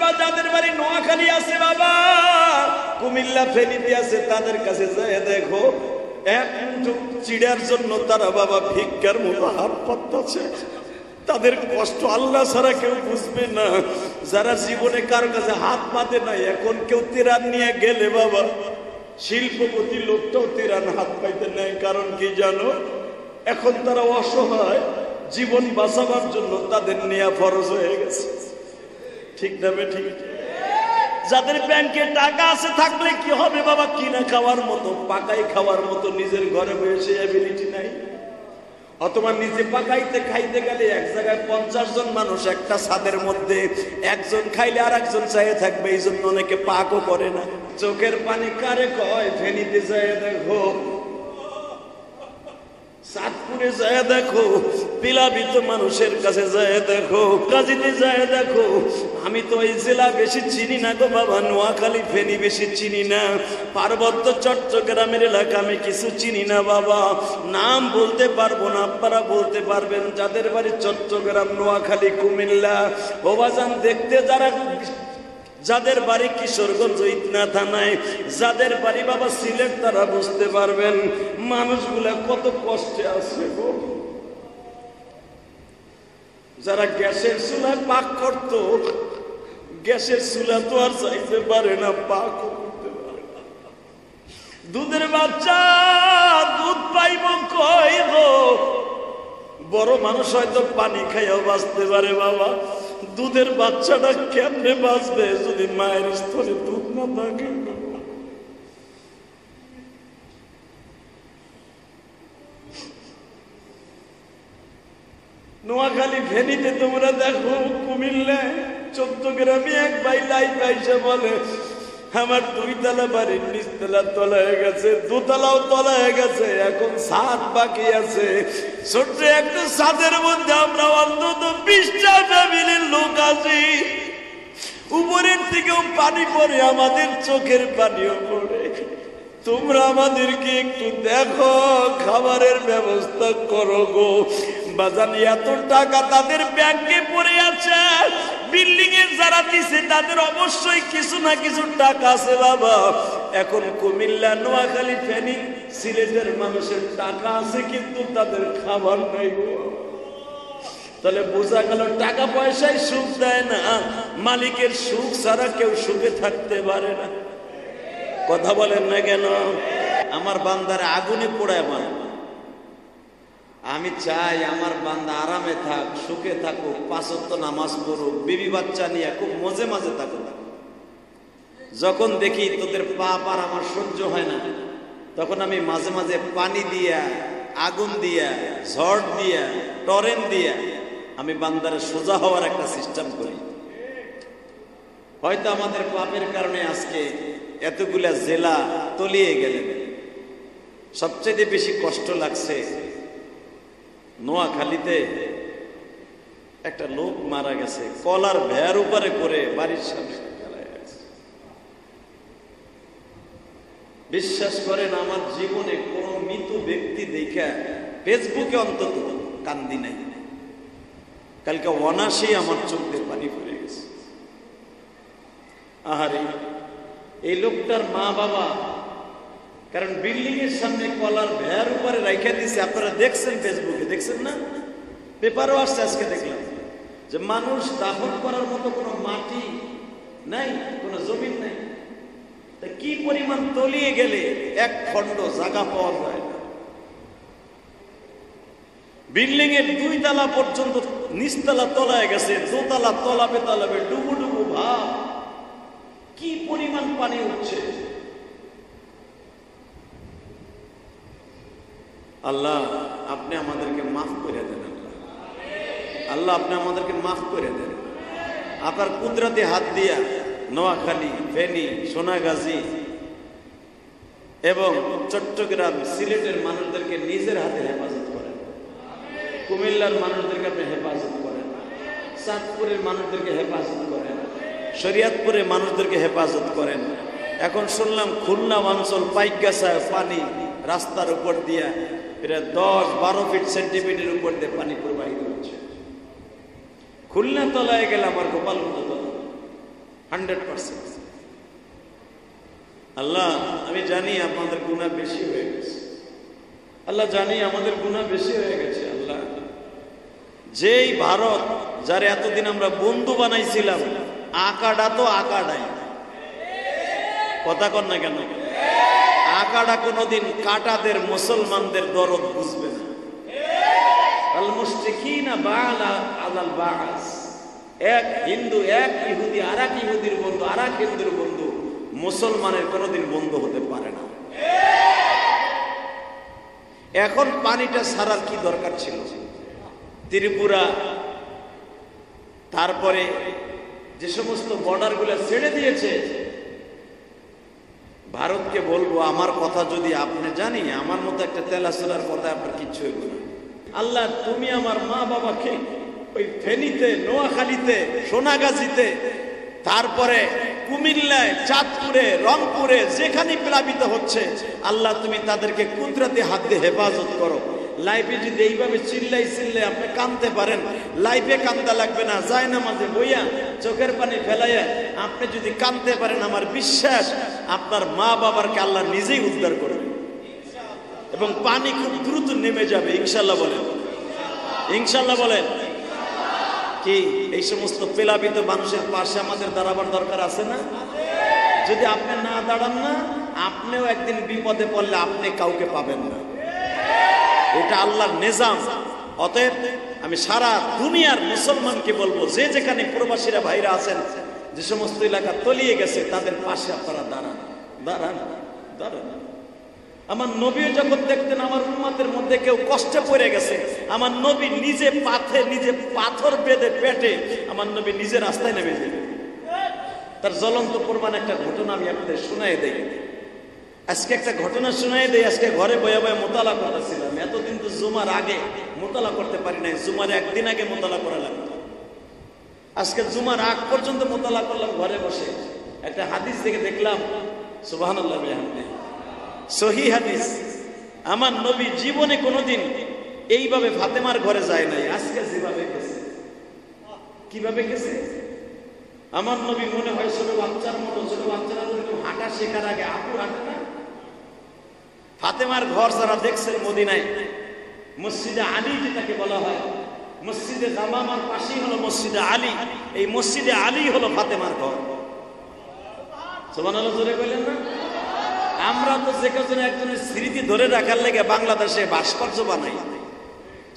বা যাদের বাড়ি নোয়াখালী আছে বাবা, কুমিল্লা ফেনীতে আছে, তাদের কাছে যায় দেখো এক মুঠো চিড়ার জন্য তারা বাবা ভিক্ষার মতো হাত পাতছে। তাদের কষ্ট আল্লাহ ছাড়া কেউ বুঝবে না। যারা জীবনে কারো কাছে হাত পাতে নাই, এখন কেউ তিরান নিয়ে গেলে বাবা শিল্পপতি লোকটাও তিরান হাত পাইতে নেয়। কারণ কি জানো? এখন তারা অসহায়, জীবন বাঁচাবার জন্য তাদের নেয়া ফরজ হয়ে গেছে। ঠিক না ঠিক? যাদের ব্যাংকে টাকা আছে থাকলে কি হবে বাবা? কিনা খাওয়ার মতো, পাকাই খাওয়ার মতো নিজের ঘরে বসে এবিলিটি নাই। অথবা নিজে পাকাইতে খাইতে গেলে এক জায়গায় 50 জন মানুষ একটা ছাদের মধ্যে, একজন খাইলে আর একজন চাইয়ে থাকবে, এই জন্য অনেকে পাকও করে না। চোখের পানি কারে কয়? ফেনীতে যায় দেখো, চাঁদপুরে যায় দেখো, পিলাবিত মানুষের কাছে যায় দেখো, কাজীতে যায় দেখো। আমি তো এই জেলা বেশি চিনি না গো বাবা, নোয়াখালী ফেনী বেশি চিনি না, পার্বত্য চট্টগ্রামের এলাকা আমি কিছু চিনি না বাবা, নাম বলতে পারবো না, আপনারা বলতে পারবেন যাদের বাড়ি চট্টগ্রাম, নোয়াখালী, কুমিল্লা। ওবাজান দেখতে যারা, যাদের বাড়ি কিশোরগঞ্জ ইটনা থানায়, যাদের বাড়ি বাবা সিলেট, তারা বুঝতে পারবেন মানুষগুলা কত কষ্টে আছে গো। যারা গ্যাসের চুলায় পাক করত, গ্যাসের চুলা তো আর চাইতে পারে না, পাক করতে পারে না। দুধের বাচ্চা দুধ পাইব কই গো? বড় মানুষ হয়তো পানি খাইয়াও বাঁচতে পারে বাবা, দুধের বাচ্চাটা কেমনে বাঁচবে যদি মায়ের স্তরে দুধ না থাকে? নোয়াখালী ফেনীতে তোমরা দেখো, কুমিল্লায় চট্টগ্রামে এক ভাই লাইফ আইসা বলে আমার 2 তলা বাড়ির নিচতলা তলা হয়ে গেছে, 2 তলাও তলা হয়ে গেছে, এখন ছাদ বাকি আছে। ছোট্ট একটা ছাদের মধ্যে আমরা অন্তত 20টা ফ্যামিলির লোক আছি। উপরের থেকেও পানি পড়ে, আমাদের চোখের পানিও পড়ে। তোমরা আমাদেরকে একটু দেখো, খাবারের ব্যবস্থা করো গো বাজান। এত টাকা তাদের ব্যাংকে পড়ে আছে, বিল্ডিং এর যারা দিছে তাদের অবশ্যই কিছু না কিছু টাকা আছে বাবা। এখন কুমিল্লা, নোয়াখালী, ফেনী, সিলেটের মানুষের টাকা আছে কিন্তু তাদের খাবার নাই গো। তাহলে বোঝা গেল টাকা পয়সায় সুখ দেয় না, মালিকের সুখ ছাড়া কেউ সুখে থাকতে পারে না। কথা বলেন না কেন? আমার বান্দারে আগুনে পোড়ায় মার। আমি চাই আমার বান্দা আরামে থাক, সুখে থাকুক, 5 ওয়াক্ত নামাজ পড়ুক, বিবি বাচ্চা নিয়ে খুব মজে মাঝে থাকুক। যখন দেখি তোদের পাপ আর আমার সহ্য হয় না, তখন আমি মাঝে মাঝে পানি দিয়া, আগুন দিয়া, ঝড় দিয়া, টরেন দিয়া আমি বান্দারে সোজা হওয়ার একটা সিস্টেম করি। হয়তো আমাদের পাপের কারণে আজকে এতগুলা জেলা তলিয়ে গেলেন। সবচেয়ে বেশি কষ্ট লাগছে নোয়াখালীতে একটা লোক মারা গেছে, কলার ভেয়ার উপরে করে বাড়ির সামনে। বিশ্বাস করেন আমার জীবনে কোন মৃত ব্যক্তি দেখা ফেসবুকে অন্তত কান্দি নাই। কালকে অনাসেই আমার চোখ দিয়ে পানি পড়ে গেছে। আহারে এই লোকটার মা বাবা, কারণ বিল্ডিং এর সামনে কলার ভেয়ার উপরে রাইখা দিছে। আপনারা দেখছেন ফেসবুকে, দেখছেন না? পেপারও আসছে আজকে, দেখলাম যে মানুষ দাফন করার মতো কোনো মাটি নাই, কোনো জমিন নাই। তা কি পরিমাণ তলিয়ে গেলে এক খণ্ড জায়গা পাওয়া যায় না। বিল্ডিং এর 2 তলা পর্যন্ত নিচতলা তলায় গেছে, 2 তলা তলাবে তলাবে ডুবু ডুবু ভাব। কি পরিমাণ পানি উঠছে! আল্লাহ আপনি আমাদেরকে মাফ করে দেন। আল্লাহ আপনি আমাদেরকে মাফ করে দেন। আপনার কুদরতি হাত দিয়া নোয়াখালী, ফেনী, সোনাগাজী এবং চট্টগ্রাম, সিলেটের মানুষদেরকে নিজের হাতে হেফাজত করেন। কুমিল্লার মানুষদেরকে আপনি হেফাজত করেন, চাঁদপুরের মানুষদেরকে হেফাজত করেন, শরীয়তপুরের মানুষদেরকে হেফাজত করেন। এখন শুনলাম খুলনা অঞ্চল পাইকগাছায় পানি রাস্তার উপর দিয়া প্রায় 10-12 ফিট সেন্টিমিটার উপর দিয়ে পানি প্রবাহিত হচ্ছে। খুলনা তলায় গেলে আমার গোপালগঞ্জ তলা, 100%। আল্লাহ আমি জানি আমাদের গুনাহ বেশি হয়ে গেছে, আল্লাহ জানি আমাদের গুনাহ বেশি হয়ে গেছে। আল্লাহ যেই ভারত যারা এতদিন আমরা বন্ধু বানাইছিলাম, আকাডা তো আকাডাই, কথা কর না কেন? আকাডা কোনোদিন কাটাদের মুসলমানদের দরদ বুঝবে না। আল মুশরিকিনা বা'লা আলাল বা'স, এক হিন্দু এক ইহুদি আর এক ইহুদির বন্ধু আর এক হিন্দুর বন্ধু মুসলমানের কোনোদিন বন্ধু হতে পারে না। এখন পানিটা ছাড়ার কি দরকার ছিল? ত্রিপুরা, তারপরে যে সমস্ত বর্ডারগুলো ছেড়ে দিয়েছে, ভারতকে বলবো আমার কথা যদি আপনি জানি, আমার মতো একটা তেলাসুরার কথা আপনার কিচ্ছু হইব না। আল্লাহ তুমি আমার মা বাবাকে ওই ফেনীতে, নোয়াখালীতে, সোনাগাজীতে, তারপরে কুমিল্লায়, চাঁদপুরে, রংপুরে যেখানে প্লাবিত হচ্ছে, আল্লাহ তুমি তাদেরকে কুদরতি হাত দিয়ে হেফাজত করো। লাইফে যদি এইভাবে চিল্লাই আপনি কাঁদতে পারেন, লাইফে কান্দা লাগবে না, যায় না মাঝে বইয়া চোখের পানি ফেলাইয়া আপনি যদি কাঁদতে পারেন, আমার বিশ্বাস আপনার মা বাবারকে আল্লাহ নিজেই উদ্ধার করবে এবং পানি খুব দ্রুত নেমে যাবে। ইনশাল্লাহ বলেন, ইনশাল্লাহ বলেন। কি এই সমস্ত প্লাবিত মানুষের পাশে আমাদের দাঁড়াবার দরকার আছে না? যদি আপনি না দাঁড়ান না, আপনিও একদিন বিপদে পড়লে আপনি কাউকে পাবেন না। এটা আল্লাহর নিজাম। অতএব আমি সারা দুনিয়ার মুসলমানকে বলবো, যে যেখানে প্রবাসীরা ভাইরা আছেন, যে সমস্ত এলাকা তলিয়ে গেছে, তাদের পাশে আপনারা দাঁড়ান, দাঁড়ান, দাঁড়ান। আমার নবী যখন দেখতেন আমার উম্মতের মধ্যে কেউ কষ্টে পড়ে গেছে, আমার নবী নিজে পাথর বেঁধে পেটে আমার নবী নিজে রাস্তায় নেমে যেতেন। তার জ্বলন্ত প্রমাণ একটা ঘটনা আমি আপনাদের শোনাই দেই। আজকে একটা ঘটনা শোনাই দেই। আজকে ঘরে বয়ে বয়ে মোতালা করতেছিলাম। এতদিন তো জুমার আগে মোতালা করতে পারি নাই, জুমার একদিন আগে মোতালা করা লাগতো। আজকে জুমার আগ পর্যন্ত মোতালা করলাম ঘরে বসে। একটা হাদিস থেকে দেখলাম, সুবহানাল্লাহ বিহামদিহি, সহিহ হাদিস। আমার নবী জীবনে কোনোদিন এইভাবে ফাতেমার ঘরে যায় নাই, আজকে যেভাবে গেছে। কিভাবে গেছে? আমার নবী মনে হয় ছোট বাচ্চার মতো, ছোট বাচ্চারা হাঁটা শেখার আগে আপু হাঁটে না। ফাতেমার ঘর যারা দেখছেন মদিনায়, মসজিদে আলী যেটাকে বলা হয়, মসজিদে জামামার পাশেই হলো মসজিদে আলী। এই মসজিদে আলী হলো ফাতেমার ঘর। সুবহানাল্লাহ জোরে কইলেন না? আমরা তো যে কাজে একজনের স্মৃতি ধরে রাখার লেগে বাংলাদেশে ভাস্কর্য বানাই।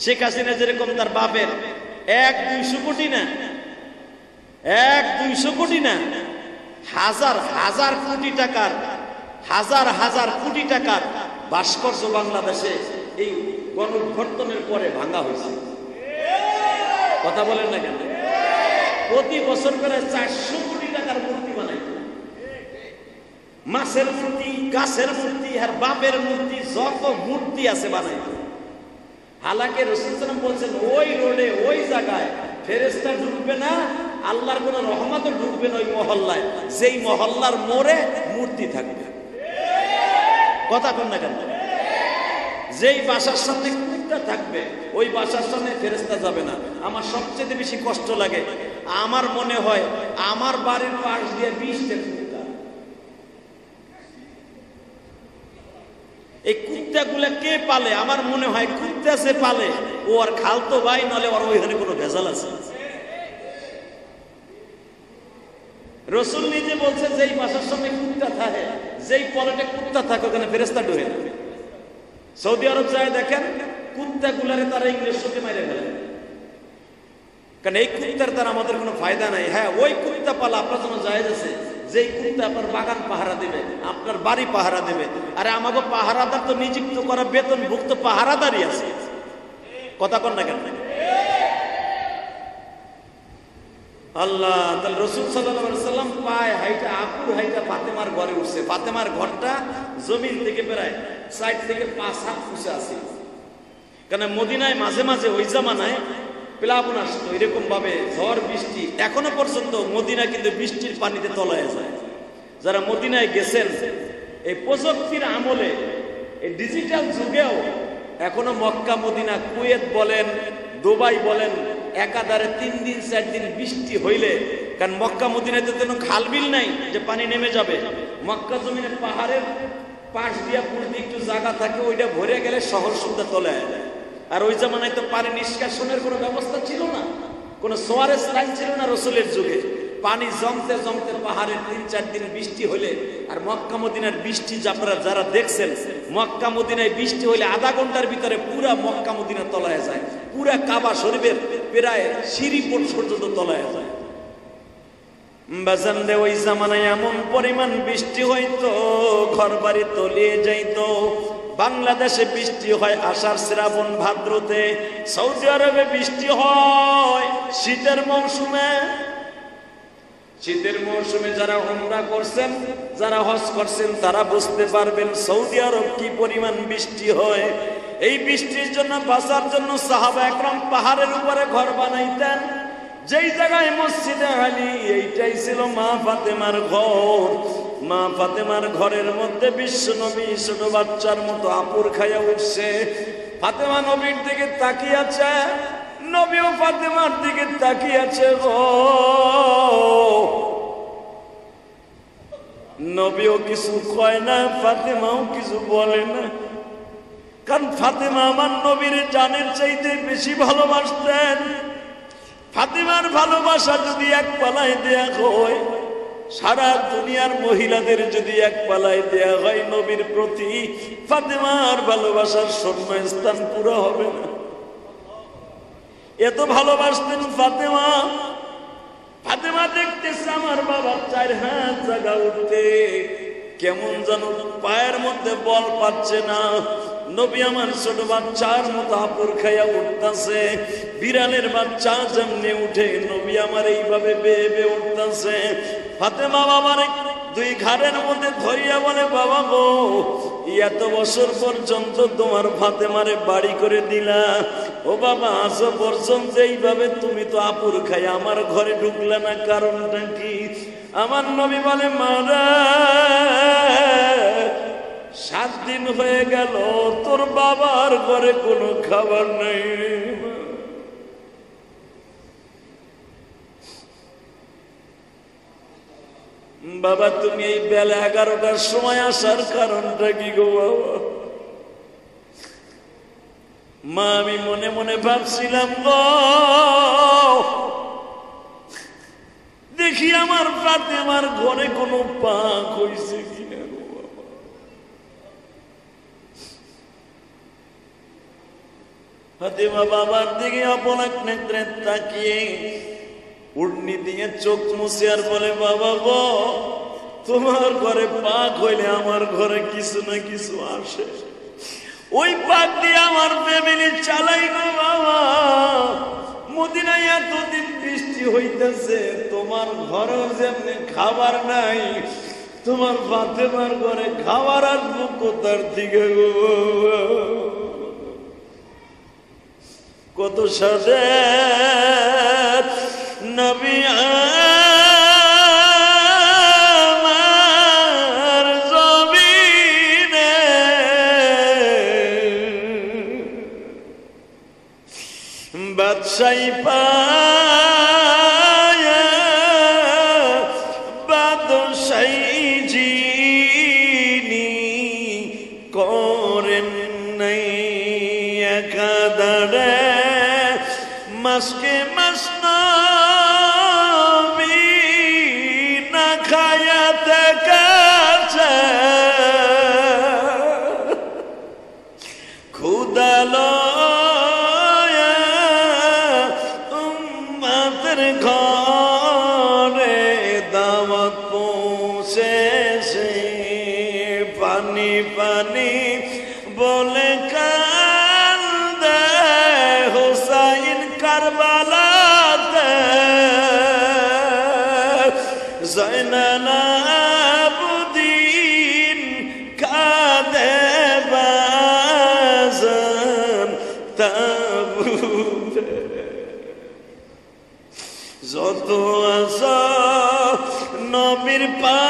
শেখ হাসিনা যেরকম তার বাপের 1-200 কোটি না, 1-200 কোটি না, হাজার হাজার কোটি টাকার, হাজার হাজার কোটি টাকার ভাস্কর্য বাংলাদেশে এই গণঅভ্যুত্থানের পরে ভাঙা হয়েছে। কথা বলেন না কেন? প্রতি বছর করে 400 কোটি টাকার মূর্তি বানাই, মাছের মূর্তি, গাছের মূর্তি, আর বাপের মূর্তি, যত মূর্তি আছে বানাই। হালাকে রাসূল সাল্লাল্লাহু আলাইহি ওয়াসাল্লাম বলছেন, ওই রোডে, ওই জায়গায় ফেরেশতা ঢুকবে না, আল্লাহর কোন রহমতও ঢুকবে না ওই মহল্লায়, যেই মহল্লার মোড়ে মূর্তি থাকবে। কথা কন না কেন? যেই বাসার সামনে কুত্তা থাকবে, ওই বাসার সামনে ফেরেশতা যাবে না। আমার সবচেয়ে বেশি কষ্ট লাগে, আমার মনে হয় আমার বাড়ির পাশ দিয়ে 20টা কুত্তা। এই কুত্তাগুলা কে পালে? আমার মনে হয় কুত্তা যে পালে ও আর খালতো ভাই, নলে ওর ওইখানে কোনো ভেজাল আছে। রাসূল নিজে বলছে, যেই বাসার সামনে কুত্তা থাকে, যেই পলেটে কুত্তা থাকে, ওখানে ফেরেশতা ঢোকে না। সৌদি আরব যায় দেখেন, কুত্তাগুলারে তারা ইংরেজ শোকে মাইরে ফেলে, কারণ এই কুত্তার দ্বারা আমাদের কোনো ফায়দা নাই। হ্যাঁ, ওই কুত্তা পালা আপনার জন্য জায়েজ আছে, যেই কুত্তা আপনার বাগান পাহারা দেবে, আপনার বাড়ি পাহারা দেবে। আরে আমাকে পাহারাদার তো নিযুক্ত করা বেতনভুক্ত পাহারাদারই আছে। কথা কন না কেন? আল্লাহ তাআলা রাসূল সাল্লাল্লাহু আলাইহি ওয়াসাল্লাম পায় হাইটা, আপুর হাইটা ফাতেমার ঘরে উঠছে। ফাতেমার ঘরটা জমিন থেকে প্রায় 4 থেকে 5 হাত উঁচু আছে। কারণ মদিনায় মাঝে মাঝে ওই জামানায় প্লাবন আসতো, এরকম ভাবে ঝড় বৃষ্টি। এখনো পর্যন্ত মদিনা কিন্তু বৃষ্টির পানিতে তলায় যায়। যারা মদিনায় গেছেন, এই প্রযুক্তির আমলে, এই ডিজিটাল যুগেও এখনো মক্কা, মদিনা, কুয়েত বলেন, দুবাই বলেন, একাধারে 3 দিন 4 দিন বৃষ্টি হইলে, কারণ মক্কা মদিনাতে কোনো খাল বিল নাই যে পানি নেমে যাবে, মক্কা জমিনে পাহাড়ের পাশ দিয়া পুল দিয়ে একটু জায়গা থাকে, ওইটা ভরে গেলে শহর সুদ্ধা তলে যায়। আর ওই জামানায় তো পানি নিষ্কাশনের কোনো ব্যবস্থা ছিল না, কোনো সোয়ারেজ লাইন ছিল না রসুলের যুগে। পানি জমতে জমতে পাহাড়ের 3-4 দিন বৃষ্টি হলে, আর মক্কা মদিনার বৃষ্টি আপনারা যারা দেখছেন, মক্কা মদিনায় বৃষ্টি হলে আধা ঘন্টার ভিতরে পুরা মক্কা মদিনা তলায় যায়, পুরা কাবা শরীফের প্রায় সিঁড়ি পর্যন্ত তলায় যায়। বাজানরে ওই জামানায় এমন পরিমাণ বৃষ্টি হইতো ঘর বাড়ি তলিয়ে যাইতো। বাংলাদেশে বৃষ্টি হয় আষাঢ় শ্রাবণ ভাদ্রতে, সৌদি আরবে বৃষ্টি হয় শীতের মৌসুমে। শীতের মৌসুমে যারা উমরা করছেন, যারা হজ করছেন, তারা বুঝতে পারবেন সৌদি আরব কি পরিমাণ বৃষ্টি হয়। এই বৃষ্টির জন্য বাঁচার জন্য সাহাবা একরাম পাহাড়ের উপরে ঘর বানাইতেন। যেই জায়গায় মসজিদে আলী, এইটাই ছিল মা ফাতেমার ঘর। মা ফাতেমার ঘরের মধ্যে বিশ্ব নবী ছোট বাচ্চার মতো আপুর খাইয়া উঠছে। ফাতেমা নবীর দিকে তাকিয়ে আছে, নবীও ফাতেমার দিকে তাকিয়ে আছে গো। নবীও কিছু কয় না, ফাতেমাও কিছু বলে না, কারণ ফাতেমা আমার নবীর জানের চাইতে বেশি ভালোবাসতেন। ফাতেমার ভালোবাসা যদি এক পালায় দেয়া হয়, সারা দুনিয়ার মহিলাদের যদি এক পালায় দেয়া হয় নবীর প্রতি, ফাতেমার ভালোবাসার শূন্যস্থান পুরো হবে না। এত ভালোবাসতেন ফাতেমা। ফাতেমা দেখতেছে আমার বাবা 4 হাত জায়গা উঠতে, কেমন যেন পায়ের মধ্যে বল পাচ্ছে না। নবী আমার ছোট বাচ্চার মতো আপুর খাইয়া উঠতেছে, বিড়ালের বাচ্চা যেমনি উঠে নবী আমার এইভাবে বেয়ে বেয়ে উঠতেছে। ফাতেমা বাবার 2 ঘাড়ের মধ্যে ধরিয়া বলে, বাবা গো, এত বছর পর্যন্ত তোমার ফাতেমারে বাড়ি করে দিলা, ও বাবা আজ পর্যন্ত এইভাবে তুমি তো আপুর খাই আমার ঘরে ঢুকলে না, কারণটা কি? আমার নবী বলে, মারা 7 দিন হয়ে গেল তোর বাবার ঘরে কোনো খাবার নাই। বাবা তুমি এই বেলা 11টার সময় আসার কারণটা কি গো বাবা? মা আমি মনে মনে ভাবছিলাম গো, দেখি আমার ফাতেমার ঘরে কোনো পাক হইছে কিনা গো বাবা। ফাতেমা বাবার দিকে অপলক নেত্রে তাকিয়ে উড়নি দিয়ে চোখ মুছে আর বলে, বাবা গো, তোমার ঘরে পাক হইলে আমার ঘরে কিছু না কিছু আসে, ওই পাক দিয়ে আমার ফ্যামিলি চালাই গো বাবা। মদিনায় এতদিন বৃষ্টি হইতেছে, তোমার ঘরেও যেমনি খাবার নাই, তোমার ফাতেমার ঘরে খাবার আসবো কোথার থেকে গো? কত সাথে নবী আমার জমিনে বাদশাহী পায়া বাদশাহী যিনি করেন নাই একাধারে মাসকে মাস নবী না খায়াতে কাছে ক্ষুদালো উম্মতের ঘরে দাওয়াত পৌঁছেছে, পানি পানি বলে কান্দে হুসাইন কারবালাতে, জয়নাল আবদিন কাঁদে বাজান তাবুতে। যত আসা নবীর পাগল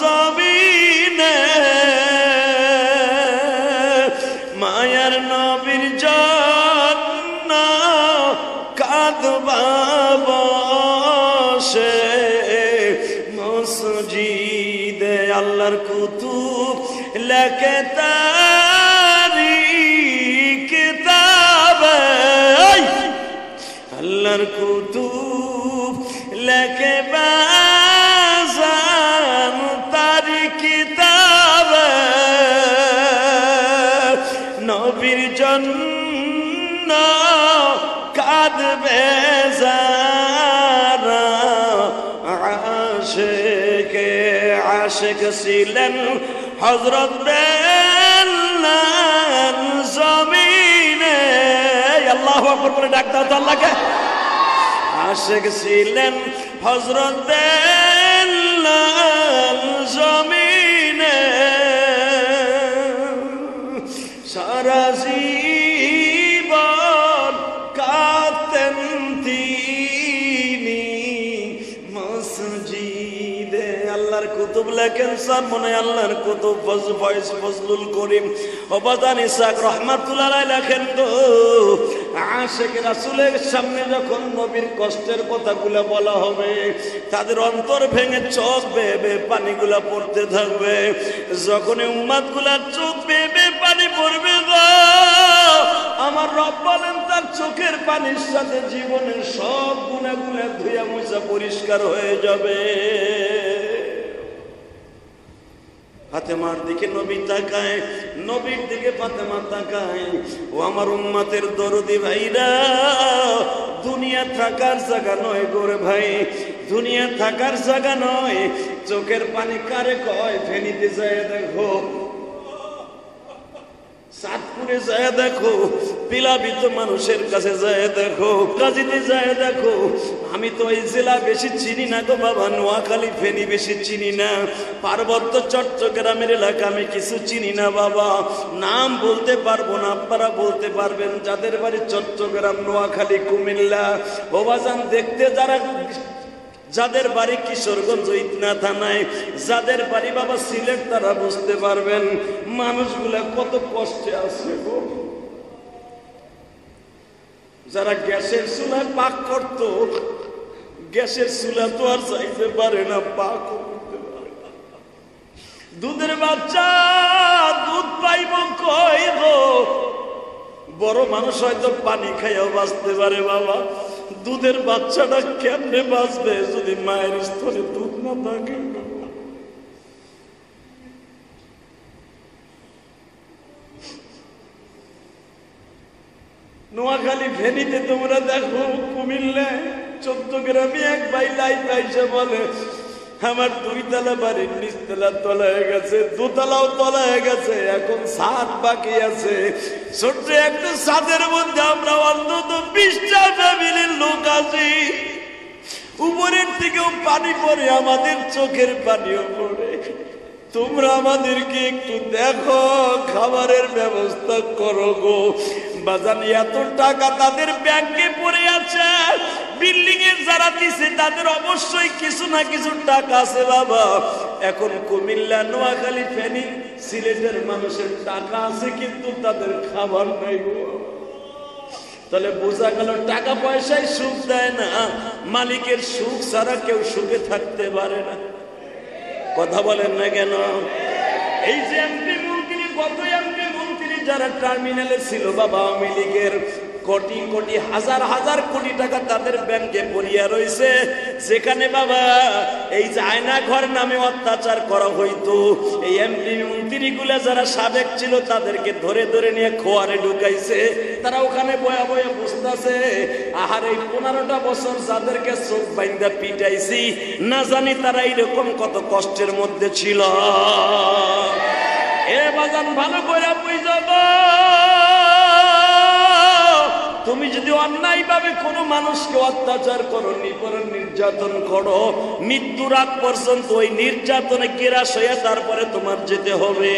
জমিনে, মায়ার নবীর লেখে তারি কিতাব আল্লাহর কুতুব লেখে বাজান তারি কিতাব নবীর জন্য কাঁদবে যারা আশিক ছিলেন হযরত বেলাল জমিনে আল্লাহু আকবার বলে ডাক দাও তো আল্লাহকে আশিক ছিলেন হযরত বেলাল জমিনে সারা জীবন কাঁদতেন তিনি মসজিদে আল্লাহর কুতুব লেখেন স্যার মনে আল্লাহর কুতুব ফজলুল করিম ওবাদান ইসাক রহমাতুল্লাহ আলাইহি লেখেন তো আশিক রাসূলের সামনে যখন নবীর কষ্টের কথাগুলো বলা হবে তাদের অন্তর ভেঙে চোখ বেয়ে পানিগুলা পড়তে থাকবে যখন উম্মতগুলা চোখ বেয়ে পানি পড়বে গো আমার রব বলেন তার চোখের পানির সাথে জীবনের সব গুনাহগুলো ধুইয়া মুছা পরিষ্কার হয়ে যাবে ফাতেমার দিকে নবী তাকায় নবীর দিকে ফাতেমা তাকায় ও আমার উম্মতের দরদি ভাইরা দুনিয়া থাকার জায়গা নয় গোরে ভাই দুনিয়া থাকার জায়গা নয় চোখের পানি কারে কয় ফেনীতে যায় দেখো সাতপুরে যায় দেখো পিলাবিত মানুষের কাছে যায় দেখো কাজীতে যায় দেখো আমি তো এই জেলা বেশি চিনি না গো বাবা নোয়াখালী ফেনী বেশি চিনি না পার্বত্য চট্টগ্রামের এলাকা আমি কিছু চিনি না বাবা নাম বলতে পারবো না আপনারা বলতে পারবেন যাদের বাড়ি চট্টগ্রাম নোয়াখালী কুমিল্লা ওবাজান দেখতে যারা যাদের বাড়ি কিশোরগঞ্জ ইটনা থানায় যাদের বাড়ি বাবা সিলেট তারা বুঝতে পারবেন মানুষগুলা কত কষ্টে আছে গো যারা গ্যাসের চুলায় পাক করত গ্যাসের চুলা তো আর চাইতে পারে না পাক করতে পারে না দুধের বাচ্চা দুধ পাইব কই গো বড় মানুষ হয়তো পানি খাইয়াও বাঁচতে পারে বাবা দুধের বাচ্চাটা কেমনে বাঁচবে যদি মায়ের স্তরে দুধ না থাকে নোয়াখালী ফেনীতে তোমরা দেখো কুমিল্লায় চট্টগ্রামে এক ভাই লাইফ আইসে বলে আমার দুই তলা বাড়ির নিচতলা তলায় গেছে দোতলাও তলায় গেছে এখন ছাদ বাকি আছে ছোট্ট একটা ছাদের মধ্যে আমরা অন্তত 20টা ফ্যামিলির লোক আছি উপরের থেকেও পানি পড়ে আমাদের চোখের পানিও পড়ে তোমরা আমাদেরকে একটু দেখো খাবারের ব্যবস্থা করো গো বাজান এত টাকা তাদের ব্যাংকে পড়ে আছে বিল্ডিং এর যারা দিছে তাদের অবশ্যই কিছু না কিছু টাকা আছে বাবা এখন কুমিল্লা নোয়াখালী ফেনী সিলেটের মানুষের টাকা আছে কিন্তু তাদের খাবার নাই গো তাহলে বোঝা গেল টাকা পয়সায় সুখ দেয় না মালিকের সুখ ছাড়া কেউ সুখে থাকতে পারে না কথা বলেন না কেন এই যে এমপি মন্ত্রী কত এমপি মন্ত্রী যারা টার্মিনালে ছিল বাবা আওয়ামী লীগের কোটি কোটি হাজার হাজার কোটি টাকা তাদের ব্যাংকে পড়িয়া রয়েছে যেখানে বাবা এই যে আয়না ঘর নামে অত্যাচার করা হইতো এই এমপি মন্ত্রীগুলা যারা সাবেক ছিল তাদেরকে ধরে ধরে নিয়ে খোয়ারে ঢুকাইছে তারা ওখানে বয়া বয়া বসতেছে আহার এই 15টা বছর যাদেরকে চোখ বাইন্দা পিটাইছি না জানি তারা এইরকম কত কষ্টের মধ্যে ছিল এ বাজান ভালো করে বুঝো তুমি যদি অন্যায়ভাবে কোনো মানুষকে অত্যাচার করো নিপীড়ন নির্যাতন করো মৃত্যুর আগ পর্যন্ত ওই নির্যাতনে গ্রাস হয়ে তারপরে তোমার যেতে হবে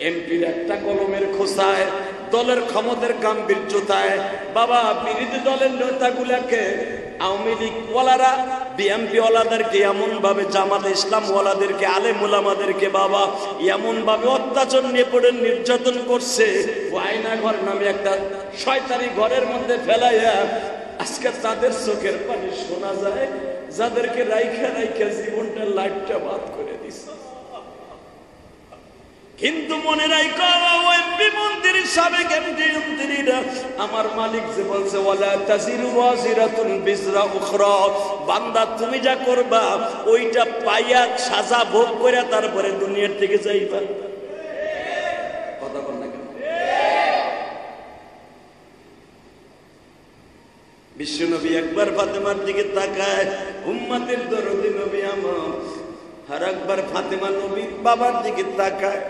এমপির একটা কলমের খোসায় দলের ক্ষমতার গাম্ভীর্যতায় বাবা বিরোধী দলের নেতাগুলাকে আওয়ামী লীগ ওয়ালারা বিএনপি ওয়ালাদেরকে এমন ভাবে জামাত ইসলাম ওয়ালাদেরকে আলেম ওলামাদেরকে বাবা এমন ভাবে অত্যাচার নিয়ে পড়ে নির্যাতন করছে আয়না ঘর নামে একটা শয়তানি ঘরের মধ্যে ফেলাইয়া আজকে তাদের চোখের পানি শোনা যায় যাদেরকে রাইখা রাইখা জীবনটা লাইটটা বাদ করে দিছে। কিন্তু মনে রাখো ওই মন্দিরের সাবেক এমডি মন্দিরা আমার মালিক যে বলছে ওয়ালা তাজিরু ওয়াজিরাতুন বিজরা উখরা, বান্দা তুমি যা করবা ওইটা পাইয়া সাজা ভোগ করে তারপরে দুনিয়ার থেকে যাইবা। কথা বল না কেন? বিশ্বনবী একবার ফাতেমার দিকে তাকায়, উম্মতের দরদি নবী আমার, আর একবার ফাতেমা নবী বাবার দিকে তাকায়,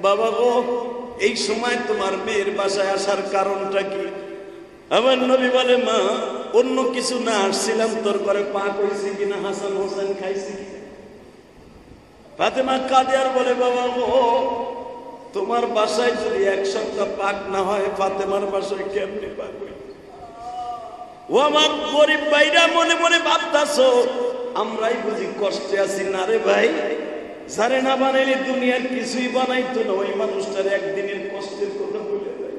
বাবা গো এই সময় তোমার মেয়ের বাসায় আসার কারণটা কি? আমার নবী বলে মা অন্য কিছু না, আসছিলাম তোর ঘরে পাক হয়েছে কিনা, হাসান হোসেন খাইছে কিনা। ফাতেমা কাঁদে আর বলে বাবা গো তোমার বাসায় যদি এক সপ্তাহ পাক না হয় ফাতেমার বাসায় কেমনে পাক হইবে? ও আমার গরিব ভাইরা মনে মনে ভাবতাছো আমরাই বুঝি কষ্টে আছি। না রে ভাই, যারে না বানাইলে দুনিয়ার কিছুই বানাইতো না, ওই মানুষটার একদিনের কষ্টের কথা বলে দেয়।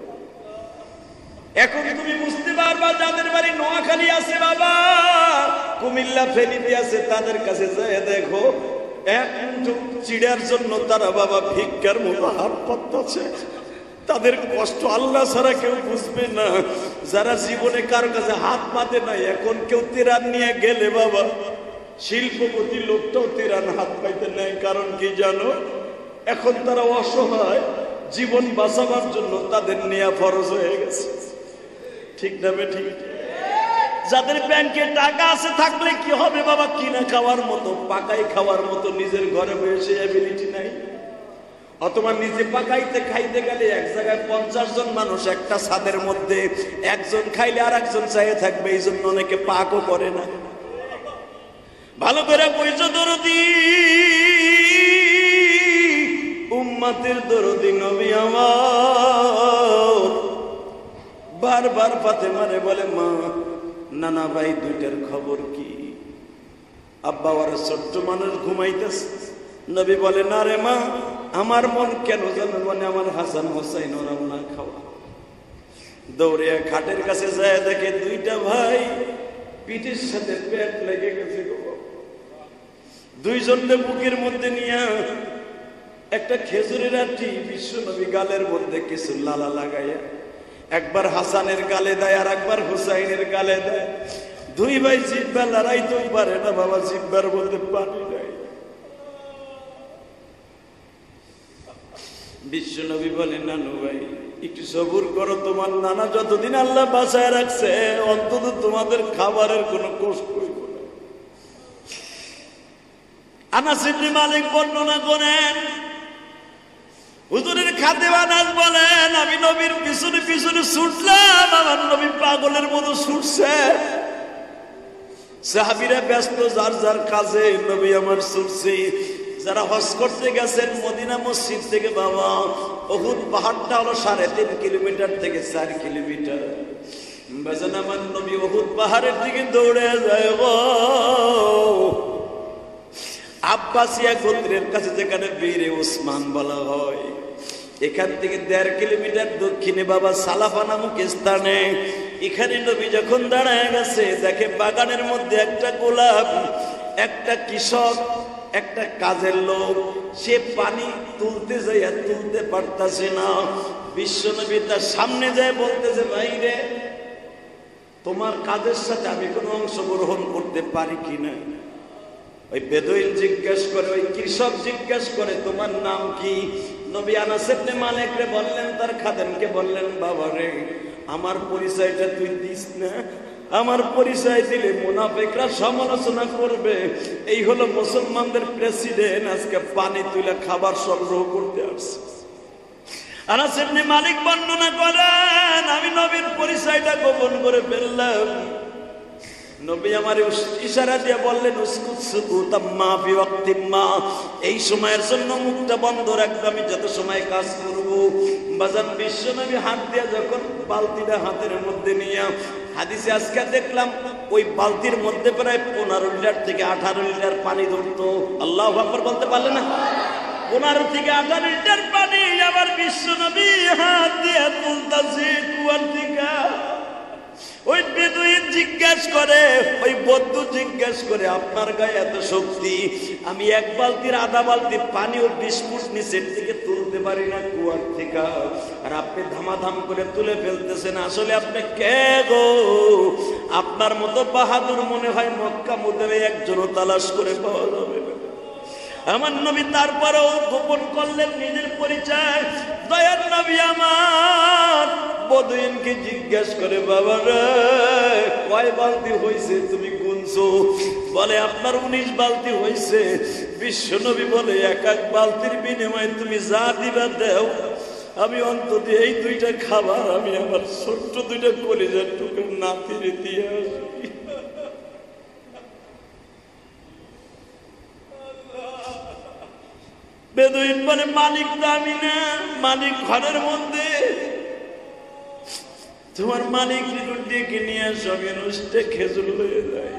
এখন তুমি বুঝতে পারবা যাদের বাড়ি নোয়াখালী আছে বাবা, কুমিল্লা ফেনীতে আছে, তাদের কাছে যায় দেখো এক মুঠো চিড়ার জন্য তারা বাবা ভিক্ষার মতো হাত পাতছে। তাদের কষ্ট আল্লাহ ছাড়া কেউ বুঝবে না। যারা জীবনে কারো কাছে হাত পাতে নাই, এখন কেউ তেরান নিয়ে গেলে বাবা শিল্পপতি লোকটাও তেরান হাত পাইতে নেয়। কারণ কি জানো? এখন তারা অসহায়, জীবন বাঁচাবার জন্য তাদের নেয়া ফরজ হয়ে গেছে। ঠিক না বে ঠিক? যাদের ব্যাংকে টাকা আছে থাকলে কি হবে বাবা? কিনা খাওয়ার মতো, পাকাই খাওয়ার মতো নিজের ঘরে বসে অ্যাবিলিটি নাই। অথবা নিজে পাকাইতে খাইতে গেলে এক জায়গায় 50 জন মানুষ একটা ছাদের মধ্যে, একজন খাইলে আর একজন চাইয়ে থাকবে, এই জন্য অনেকে পাকও করে না। ভালো করে কইছো দরদি, উম্মতের দরদি নবী আমার বারবার ফাতেমারে বলে মা নানা ভাই দুইটার খবর কি? আব্বা ওরা ছোট্ট মানুষ ঘুমাইতেছে। নবী বলে না রে মা, আমার মন কেন জানো মানে আমার হাসান হোসাইন ওরা না খাওয়া। দৌড়ে খাটের কাছে যায় দেখে দুইটা ভাই পিঠের সাথে পেট লেগে গেছে। দুইজনকে বুকের মধ্যে নিয়ে একটা খেজুরের আটি বিশ্বনবী গালের মধ্যে কিছু লালা লাগাইয়া একবার হাসানের গালে দেয় আর একবার হুসাইনের গালে দেয়। দুই ভাই জিব্বা লড়াইতেও পারে না বাবা, জিব্বার মধ্যে পানি নাই। বিশ্বনবী বলে নানু ভাই একটু সবুর করো, তোমার নানা যতদিন আল্লাহ বাঁচায় রাখছে অন্তত তোমাদের খাবারের কোনো কষ্ট হইব না। আনাস ইবনে মালিক বর্ণনা করেন হুজুরের খাদেম আনাস বলেন আমি নবীর পিছনে পিছনে ছুটলাম, আমার নবী পাগলের মতো ছুটছে। সাহাবীরা ব্যস্ত যার যার কাজে, নবী আমার ছুটছে। যারা হজ করতে গেছেন মদিনা মসজিদ থেকে বাবা উহুদ পাহাড়টা হলো 3.5 কিলোমিটার থেকে 4 কিলোমিটার। বেজান আমার নবী উহুদ পাহাড়ের দিকে দৌড়ে যায় গো। আব্বাসিয়া গোত্রের কাছে যেখানে বীরে ওসমান বলা হয়, এখান থেকে 1.5 কিলোমিটার দক্ষিণে বাবা সালাফা নামক স্থানে, এখানে নবী যখন দাঁড়ায় গেছে দেখে বাগানের মধ্যে একটা গোলাপ, একটা কৃষক, একটা কাজের লোক, সে পানি তুলতে যাইয়া তুলতে পারতাছে না। বিশ্বনবী তার সামনে যায় বলতেছে ভাই রে তোমার কাজের সাথে আমি কোনো অংশগ্রহণ করতে পারি কিনা? ওই বেদুইন জিজ্ঞেস করে, ওই কৃষক জিজ্ঞেস করে তোমার নাম কি? নবী আনাস ইবনে মালিক রে বললেন, তার খাদেমকে বললেন বাবা রে আমার পরিচয়টা তুই দিস না, আমার পরিচয় দিলে মুনাফিকরা সমালোচনা করবে। এই হলো মুসলমানদের প্রেসিডেন্ট, আজকে পানি তুলে খাবার সংগ্রহ করতে আসছে। আনাস ইবনে মালিক বর্ণনা করেন আমি নবীর পরিচয়টা গোপন করে ফেললাম। নবী আমার ইশারা দিয়ে বললেন উসকুত সুকুতাম মা ফি ওয়াক্তিম মা, এই সময়ের জন্য মুখটা বন্ধ রাখবে, আমি যত সময় কাজ করব। বাজান বিশ্বনবী হাত দিয়ে যখন বালতিটা হাতের মধ্যে নিয়ে, হাদিসে আজকে দেখলাম ওই বালতির মধ্যে প্রায় 15 লিটার থেকে 18 লিটার পানি ধরতো। আল্লাহু আকবার বলতে পারলে না? 15 থেকে 18 লিটার পানি আবার বিশ্বনবী হাত দিয়ে তুলতাছে কুয়ার থেকে। ওই বেদুইন জিজ্ঞেস করে, ওই বন্ধু জিজ্ঞেস করে, আপনার গায়ে এত শক্তি, আমি এক বালতির আধা বালতি পানিও 20 ফুট নিচের থেকে তুলতে পারি না কুয়ার থেকে, আর আপনি ধামাধাম করে তুলে ফেলতেছেন, আসলে আপনি কে গো? আপনার মতো বাহাদুর মনে হয় মক্কা মদিনায় একজনও তালাশ করে পাওয়া যাবে না। আমার নবী তারপরেও গোপন করলেন নিজের পরিচয়। দয়ার নবী আমার বদুইনকে জিজ্ঞেস করে, বাবা রে কয় বালতি হয়েছে তুমি গুনছো? বলে আপনার 19 বালতি হয়েছে। বিশ্ব নবী বলে, এক এক বালতির বিনিময়ে তুমি যা দিবা দেও, আমি অন্তত এই 2টা খাবার আমি আমার ছোট্ট 2টা কলিজার টুকরো নাতিরে দিয়ে আসি। বেদুইন বলে, মালিক তো আমি না, মালিক ঘরের মধ্যে, তোমার মালিক ডেকে নিয়ে আসো, আমি অনুষ্ঠানে খেজুর হয়ে যায়।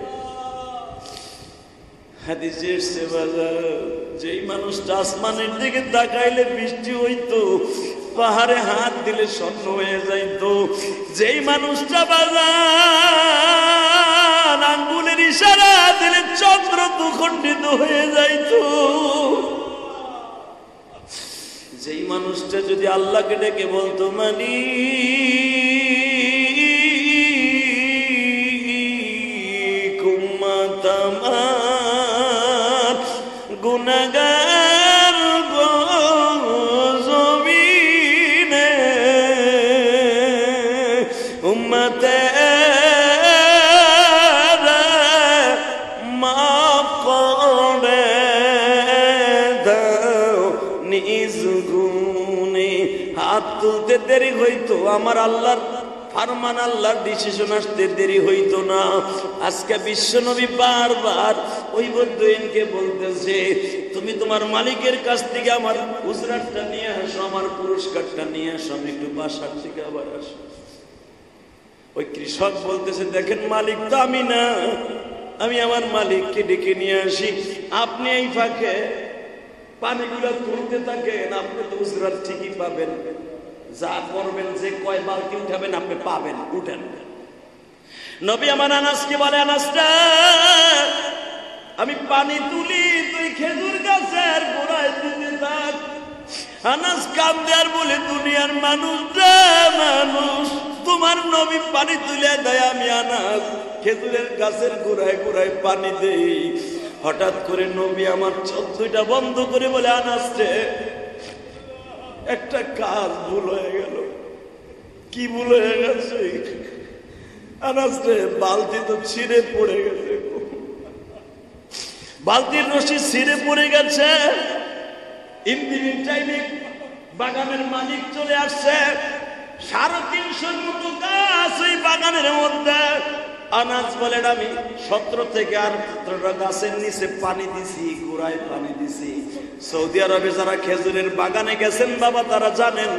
হাদিসে এসেছে বাজার, যেই মানুষটা আসমানের দিকে তাকাইলে বৃষ্টি হইতো, পাহাড়ে হাত দিলে স্বর্ণ হয়ে যাইতো, যেই মানুষটা বাজার আঙ্গুলের ইশারা দিলে চন্দ্র দুখণ্ডিত হয়ে যাইতো, যেই মানুষটা যদি আল্লাহকে ডেকে বলতো মালিক উম্মাতামার গুনাহগার গো জমিনে উম্মতের মাফ করে দাও নিজ গুণে। হাত তুলতে দেরি হইতো, আমার আল্লাহর ফরমান, আল্লাহর ডিসিশন আসতে দেরি হইতো না। আজকে বিশ্বনবী বারবার ওই বদুইনকে বলতেছে, তুমি তোমার মালিকের কাছ থেকে আমার উজরাতটা নিয়ে আসো, আমার পুরস্কারটা নিয়ে আসো, আমি একটু বাসার থেকে আবার আসো। ওই কৃষক বলতেছে, দেখেন মালিক তো আমি না, আমি আমার মালিককে ডেকে নিয়ে আসি, আপনি এই ফাঁকে পানিগুলা তুলতে থাকেন, আপনি তো উজরাত ঠিকই পাবেন, যা করবেন, যে কয় বালতি উঠাবেন আপনি পাবেন, উঠেন। নবী আমার আনাসকে বলে, আনাসটা আমি পানি তুলি, তুই খেজুর গাছের গোড়ায় দিতে থাক। আনাস কান্দে আর বলে, দুনিয়ার মানুষটা মানুষ, তোমার নবী পানি তুলে দেয়, আমি আনাস খেজুরের গাছের গোড়ায় গোড়ায় পানি দেই। হঠাৎ করে নবী আমার 14টা বন্ধ করে বলে, আনাস রে একটা কাজ ভুল হয়ে গেল। কি ভুল হয়ে গেছে? আনাস রে বালতি তো ছিঁড়ে পড়ে গেছে, বালতির রশি ছিঁড়ে পড়ে গেছে। ইন্দিরির টাইমে বাগানের মালিক চলে আসছে, 350 মতো গাছ ওই বাগানের মধ্যে। আনাস বলেন, আমি 17 থেকে 18টা গাছের নিচে পানি দিছি, গোড়ায় পানি দিছি। সৌদি আরবে যারা খেজুরের বাগানে গেছেন বাবা, তারা জানেন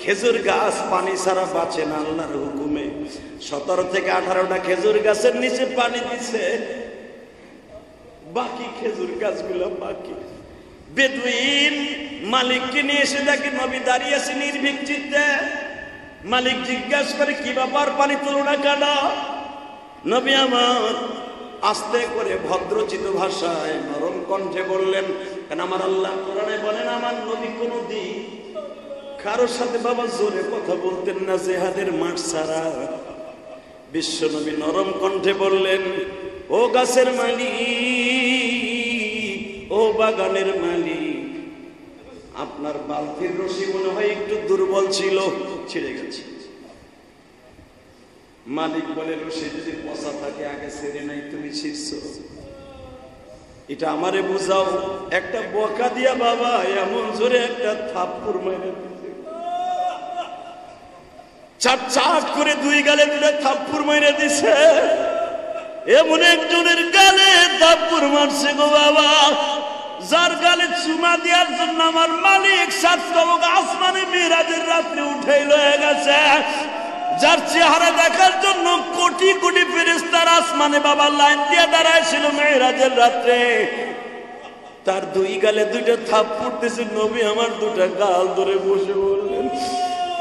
খেজুর গাছ পানি ছাড়া বাঁচে না আল্লাহর হুকুমে। 17 থেকে 18টা খেজুর গাছের নিচে পানি দিছে, বাকি খেজুর গাছগুলো বাকি। বেদুইন মালিককে নিয়ে এসে দেখে নবী দাঁড়িয়ে আছে নির্ভীক চিত্তে। মালিক জিজ্ঞাসা করে, কি ব্যাপার, পানি তুলো না কেন? নবী আমার আস্তে করে ভদ্রচিত ভাষায় নরম কণ্ঠে বললেন, কেন আমার আল্লাহ কোরআনে বলেন, আমার নবী কোনদিন কারোর সাথে বাবা জোরে কথা বলতেন না, জিহাদের মাঠ ছাড়া। বিশ্ব নবী নরম কণ্ঠে বললেন, ও গাছের মালিক, ও বাগানের মালিক, আপনার বালতির রশি মনে হয় একটু দুর্বল ছিল, ছিঁড়ে গেছে। মালিক বলে, রশি যদি পচা থাকে আগে ছেড়ে নাই, তুমি ছিঁড়ছো, এটা আমারে বুঝাও। একটা বকা দিয়া বাবা এমন জোরে একটা থাপ্পড় মাইরে দিছে, চাট চাট করে 2 গালে 2টা থাপ্পড় মাইরে দিছে। এমন একজনের গালে থাপ্পড় মারছে গো বাবা, যার গালে চুমা দেওয়ার জন্য আমার মালিক 7 তবক আসমানে মিরাজের রাত্রে উঠে লয়ে গেছে, যার চেহারা দেখার জন্য কোটি কোটি ফেরেশতার আসমানে বাবা লাইন দিয়ে দাঁড়ায় ছিল মিরাজের রাত্রে। তার 2 গালে 2টা থাপ্পড় দিয়েছে। নবী আমার 2টা গাল ধরে বসে বললেন,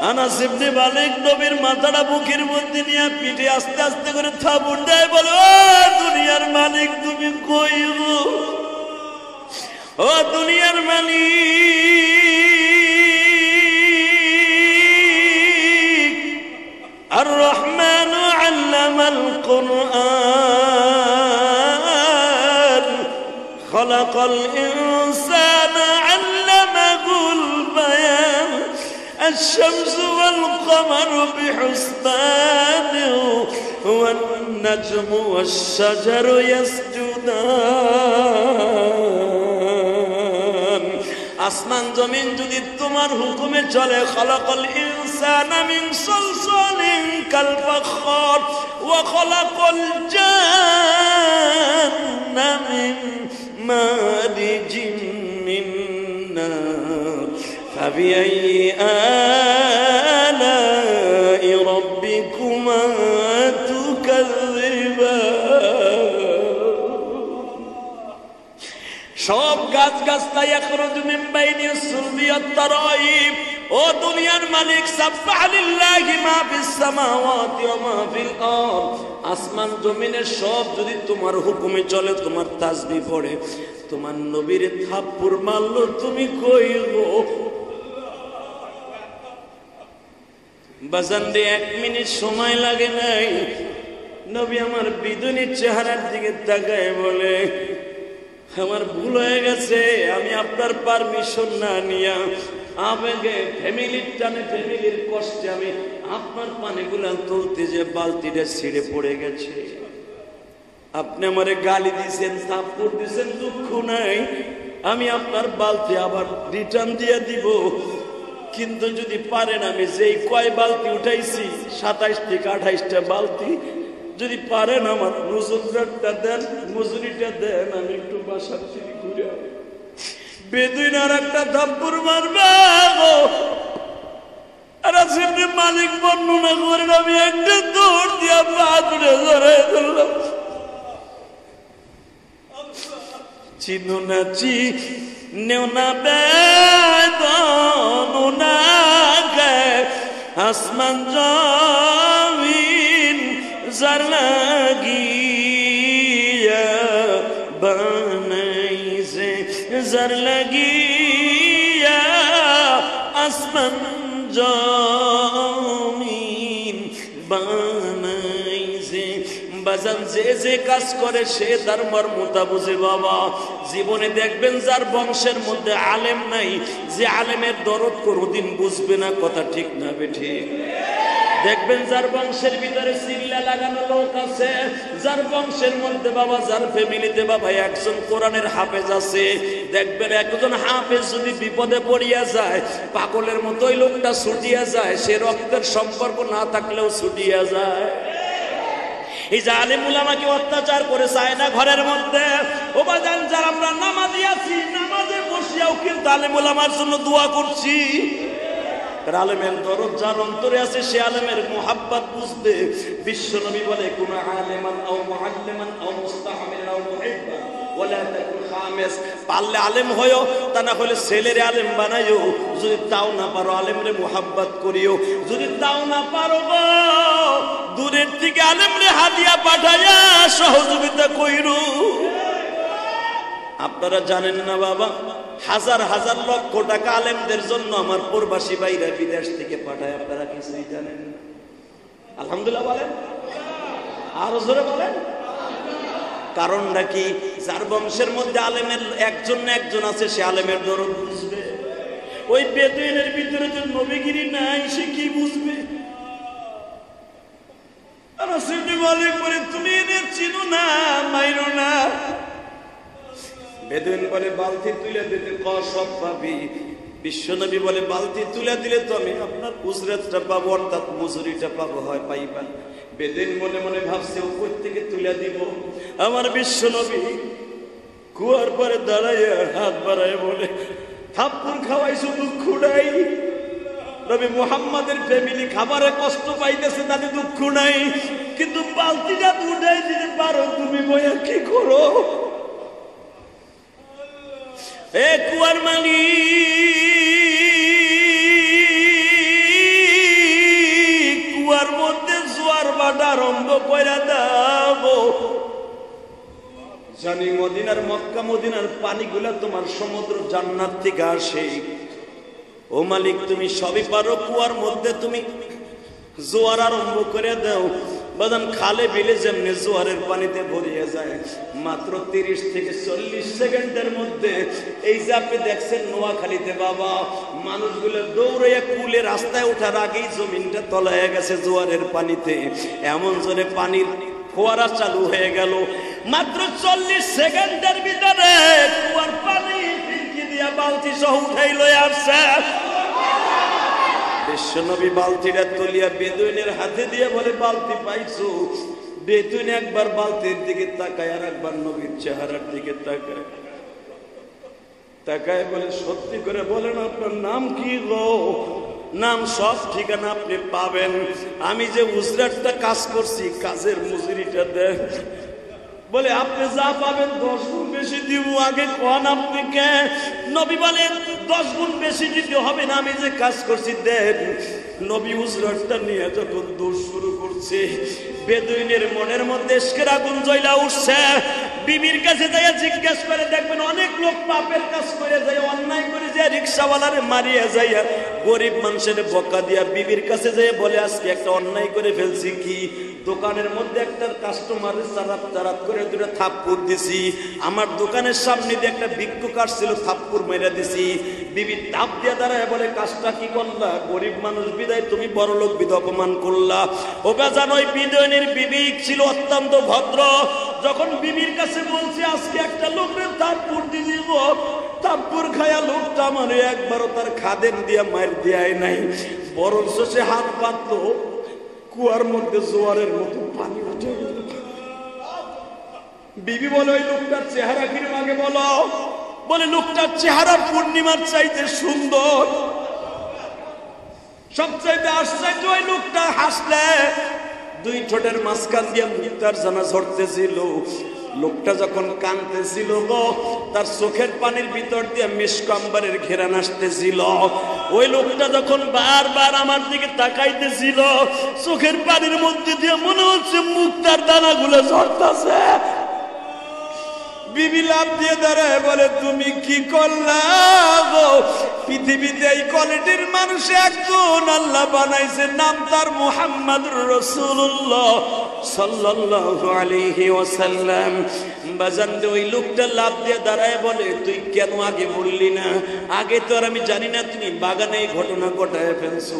আনাস ইবনে মালিক নবীর মাথাটা বুকের মধ্যে নিয়ে পিঠে আস্তে আস্তে করে থাপড় দেয়, বলে ও দুনিয়ার মালিক তুমি কই গো, ও দুনিয়ার মালিক। আর রহমান আল্লামাল কুরআন খলাকাল ইনসানা আল্লামাহুল বায়ান الشمس والقمر بحسبان والنجم والشجر يسجدان আসমান জমিন যদি তোমার হুকুমে চলে, খলাকাল ইনসানা মিন সালসালিন কাল ফাখর ওয়া খলাকাল জান্না মিন মারিজিন মিন নার فبأي آلاء ربكما تكذبان সব গাছ গাছটা ইয়াখরুজু মিন বাইনি সুলবি ওয়াত তারাইব। ও দুনিয়ার মালিক, সাব্বাহ লিল্লাহি মা ফিস সামাওয়াতি ওয়া মা ফিল আরদ। আসমান জমিনের সব যদি তোমার হুকুমে চলে, তোমার তাসবিহ পড়ে, তোমার নবীর থাপ্পড় মারলো, তুমি কই গো? বাজান রে, 1 মিনিট সময় লাগে নাই। নবী আমার বিদুনির চেহারার দিকে তাকায় বলে, আমার ভুল হয়ে গেছে, আমি আপনার পারমিশন না নিয়া আবেগে ফ্যামিলির টানে ফ্যামিলির কষ্টে আমি আপনার পানিগুলা তুলতে যে বালতিটা ছিঁড়ে পড়ে গেছে। আপনি আমারে গালি দিয়েছেন, থাপ্পড় দিয়েছেন, দুঃখ নাই, আমি আপনার বালতি আবার রিটার্ন দিয়ে দিব। কিন্তু যদি পারেন, আমি যেই কয় বালতি উঠাইছি 27 থেকে 28টা বালতি, যদি পারেন আমার মজুরিটা দেন, মজুরিটা দেন, আমি একটু বাসার থেকে ঘুরে বেদুইন আর একটা থাপ্পড় মারবে গো। আর আসলে মালিক বর্ণনা করেন, আমি একটা দৌড় দিয়া বাদুড়ে ধরে ধরলাম। চিনো না চিনেও না বেদনু না গে আসমান জমিন যার লাগিয়া বানাইছে, যার লাগিয়া আসমান জমিন বানাইছে। বাজান, যে যে কাজ করে সে তার মর্মতা বুঝে বাবা। জীবনে দেখবেন যার বংশের মধ্যে আলেম নাই, যে আলেমের দরদ কোনদিন বুঝবে না, কথা ঠিক না বেঠি? দেখবেন যার বংশের ভিতরে সিল্লা লাগানো লোক আছে, যার বংশের মধ্যে বাবা, যার ফ্যামিলিতে বাবা একজন কোরআনের হাফেজ আছে, দেখবেন একজন হাফেজ যদি বিপদে পড়িয়া যায়, পাগলের মতোই লোকটা ছুটিয়া যায়, সে রক্তের সম্পর্ক না থাকলেও ছুটিয়া যায়। এই যে আলেম উলামাকে অত্যাচার করে চায় না ঘরের মধ্যে, ও বাজান, যারা আমরা নামাজি আছি, নামাজে বসিয়াও কিন্তু আলেম উলামার জন্য দোয়া করছি। আলেমের দরদ যার অন্তরে আছে, সে আলেমের মুহাব্বত বুঝবে। বিশ্বনবী বলে, কোন আলেমান আও মুআল্লিমান আও মুস্তাহমিলান আও মুহিব্বান ওয়ালা তাকুন খামিস। পারলে আলেম হয়ো, তা না হলে ছেলেরে আলেম বানাইও। যদি তাও না পারো, আলেমরে মুহাব্বত করিও। যদি তাও না পারো গো, দূরের থেকে আলেমরে হাদিয়া পাঠাইয়া সহযোগিতা কইরো। আপনারা জানেন না বাবা, হাজার হাজার লক্ষ টাকা আলেমদের জন্য আমার প্রবাসী ভাইরা বিদেশ থেকে পাঠায়, আপনারা কিছুই জানেন না। আলহামদুলিল্লাহ বলেন, আরো জোরে বলেন। কারণটা কি? যার বংশের মধ্যে আলেমের একজন না একজন আছে, সে আলেমের দরদ বুঝবে। ওই বেদুইনের ভিতরে যে নবীগিরি নাই, সে কি বুঝবে? আর সেটি বলে করে, তুমি এনে চিনো না, মাইরো না। বেদুইন বলে, বালতি তুলে দিতে ক সব পাবি। বিশ্বনবী বলে, বালতি তুলে দিলে তো আমি আপনার উজরাতটা পাবো, অর্থাৎ মজুরিটা পাবো, হয় পাইবা। বেদুইন মনে মনে ভাবছে, উপর থেকে তুলে দিব। আমার বিশ্বনবী কুয়ার পরে দাঁড়াইয়া হাত বাড়ায় বলে, থাপ্পড় খাওয়াইছো দুঃখ নাই। নবী মুহাম্মাদের ফ্যামিলি খাবারে কষ্ট পাইতেছে, তাদের দুঃখ নাই, কিন্তু বালতিটা উঠাই দিতে পারো তুমি, বইয়া কি করো? এ কুয়ার মালিক, আরম্ভ করে দাও। জানি মদিনার মক্কা মদিনার পানিগুলা তোমার সমুদ্র জান্নাত থেকে আসে। ও মালিক তুমি সবই পারো, কুয়ার মধ্যে তুমি জোয়ার আরম্ভ করে দাও। বাদান খালে বিলে যেমনি জোয়ারের পানিতে ভরিয়ে যায়, মাত্র 30 থেকে 40 সেকেন্ডের মধ্যে এই যে আপনি দেখছেন নোয়াখালীতে বাবা, মানুষগুলো দৌড়ে কুলে রাস্তায় ওঠার আগেই জমিনটা তলায় গেছে জোয়ারের পানিতে। এমন জোরে পানির ফোয়ারা চালু হয়ে গেল। মাত্র 40 সেকেন্ডের ভিতরে কুয়ার পানি ফিরকি দিয়া বালতি সহ উঠাই লয়ে আসছে। বিশ্বনবী বালতিটা তুলিয়া বেদুইনের হাতে দিয়ে বলে, বালতি পাইছো? বেদুইন একবার বালতির দিকে তাকায় আর একবার নবীর চেহারার দিকে তাকায়। তাকায় বলে, সত্যি করে বলেন আপনার নাম কি গো? নাম সব ঠিকানা আপনি পাবেন। আমি যে উজরাটটা কাজ করছি, কাজের মজুরিটা দেন। বলে, আপনি যা পাবেন 10 গুণ বেশি দিব, আগে কোন আপনি কে? নবী বলেন, 10 গুণ বেশি দিতে হবে না, আমি যে কাজ করছি দেন। নবী উজরাটটা নিয়ে যখন দৌড় শুরু করছে, বেদুইনের মনের মধ্যে ইশকের আগুন জ্বলা উঠছে। বিবির কাছে যাইয়া জিজ্ঞেস করে দেখবেন, অনেক লোক পাপের কাজ করে যায়, অন্যায় করে যায়, রিক্সাওয়ালারে মারিয়া যাইয়া, গরিব মানুষের বকা দিয়া বিবির কাছে যাইয়া বলে, আজকে একটা অন্যায় করে ফেলছি। কি? দোকানের মধ্যে একটা কাস্টমারের চারাপ করে 2টা থাপ্পড় দিছি। আমার দোকানের সামনে দিয়ে একটা ভিক্ষুক আসছিল, থাপ্পড় মেরে দিছি। বিবি তাপ দিয়া দাঁড়ায় বলে, কাজটা কি করলা? গরিব মানুষ বিদায় তুমি বড় লোক বিধা অপমান করলা। ও বেজান, ওই বিদয়নের বিবি ছিল অত্যন্ত ভদ্র। যখন বিবির কাছে বলছে আজকে একটা লোকের থাপ্পড় দিয়ে দিব, থাপ্পড় খায়া লোকটা মানে একবারও তার খাদেন দিয়া মার দেয় নাই, বরঞ্চ সে হাত পাতলো, কুয়ার মধ্যে জোয়ারের মতো পানি উঠে গেল। বিবি বলে, ওই লোকটার চেহারা কিরম আগে বলো। বলে, লোকটার চেহারা পূর্ণিমার চাইতে সুন্দর। সবচাইতে আশ্চর্য, ওই লোকটা হাসলে 2 ঠোঁটের মাঝখান দিয়ে মুক্তার জানা ঝরতেছিল। লোকটা যখন কাঁদতেছিল গো, তার চোখের পানির ভিতর দিয়ে মিশক আম্বরের ঘেরান আসতেছিল। ওই লোকটা যখন বারবার আমার দিকে তাকাইতেছিল, চোখের পানির মধ্যে দিয়ে মনে হচ্ছে মুক্তার দানাগুলো ঝরতেছে। বিবি লাভ দিয়ে দাঁড়ায় বলে, তুমি কি করলা গো? পৃথিবীতে এই কোয়ালিটির মানুষ একজন আল্লাহ বানাইছে, নাম তার মুহাম্মদুর রাসূলুল্লাহ সাল্লাল্লাহু আলাইহি ওয়াসাল্লাম। বাজান, ওই লোকটা লাভ দিয়ে দাঁড়ায় বলে, তুই কেন আগে বললি না? আগে তো আর আমি জানি না তুমি বাগানে এই ঘটনা ঘটায় ফেলছো।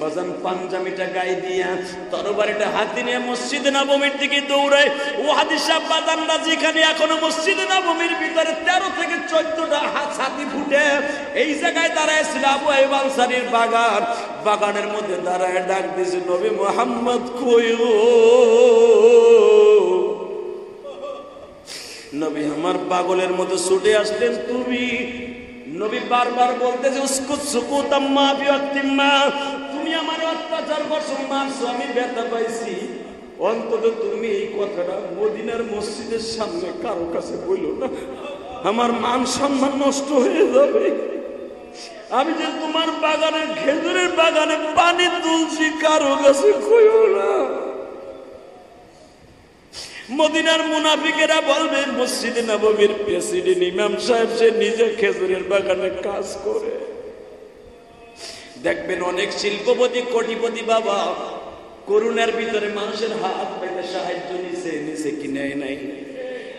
বাজান, পাঞ্জাবিটা গায়ে দিয়া তরবারিটা হাতে নিয়ে মসজিদে নববীর দিকে দৌড়ায়। ও হাদিস সাহেব বাজানরা, যেখানে এখনো মসজিদে নববীর ভিতরে 13 থেকে 14টা ছাতি ফুটে, এই জায়গায় দাঁড়ায় ছিল আবু আইয়ুব আনসারীর বাগান। বাগানের মধ্যে দাঁড়ায় ডাক দিয়েছে, নবী মুহাম্মদ কই গো? নবী আমার পাগলের মতো ছুটে আসলেন। তুমি নবী বারবার বলতেছে, উসকুত সুকুতাম মা বিওয়াক্তিম্মা, তুমি আমার অত্যাচার করছো, মারছো, আমি ব্যথা পাইছি। অন্তত তুমি এই কথাটা মদিনার মসজিদের সামনে কারো কাছে বইলো না, আমার মান সম্মান নষ্ট হয়ে যাবে। আমি যে তোমার বাগানের খেজুরের বাগানে পানি তুলছি, কারো কাছে কইও না। মদিনার মুনাফিকেরা বলবে, মসজিদে নববীর প্রেসিডেন্ট ইমাম সাহেব সে নিজে খেজুরের বাগানে কাজ করে। দেখবেন অনেক শিল্পপতি কোটিপতি বাবা করুণার ভিতরে মানুষের হাত পেতে সাহায্য নিছে কি নেয় নাই।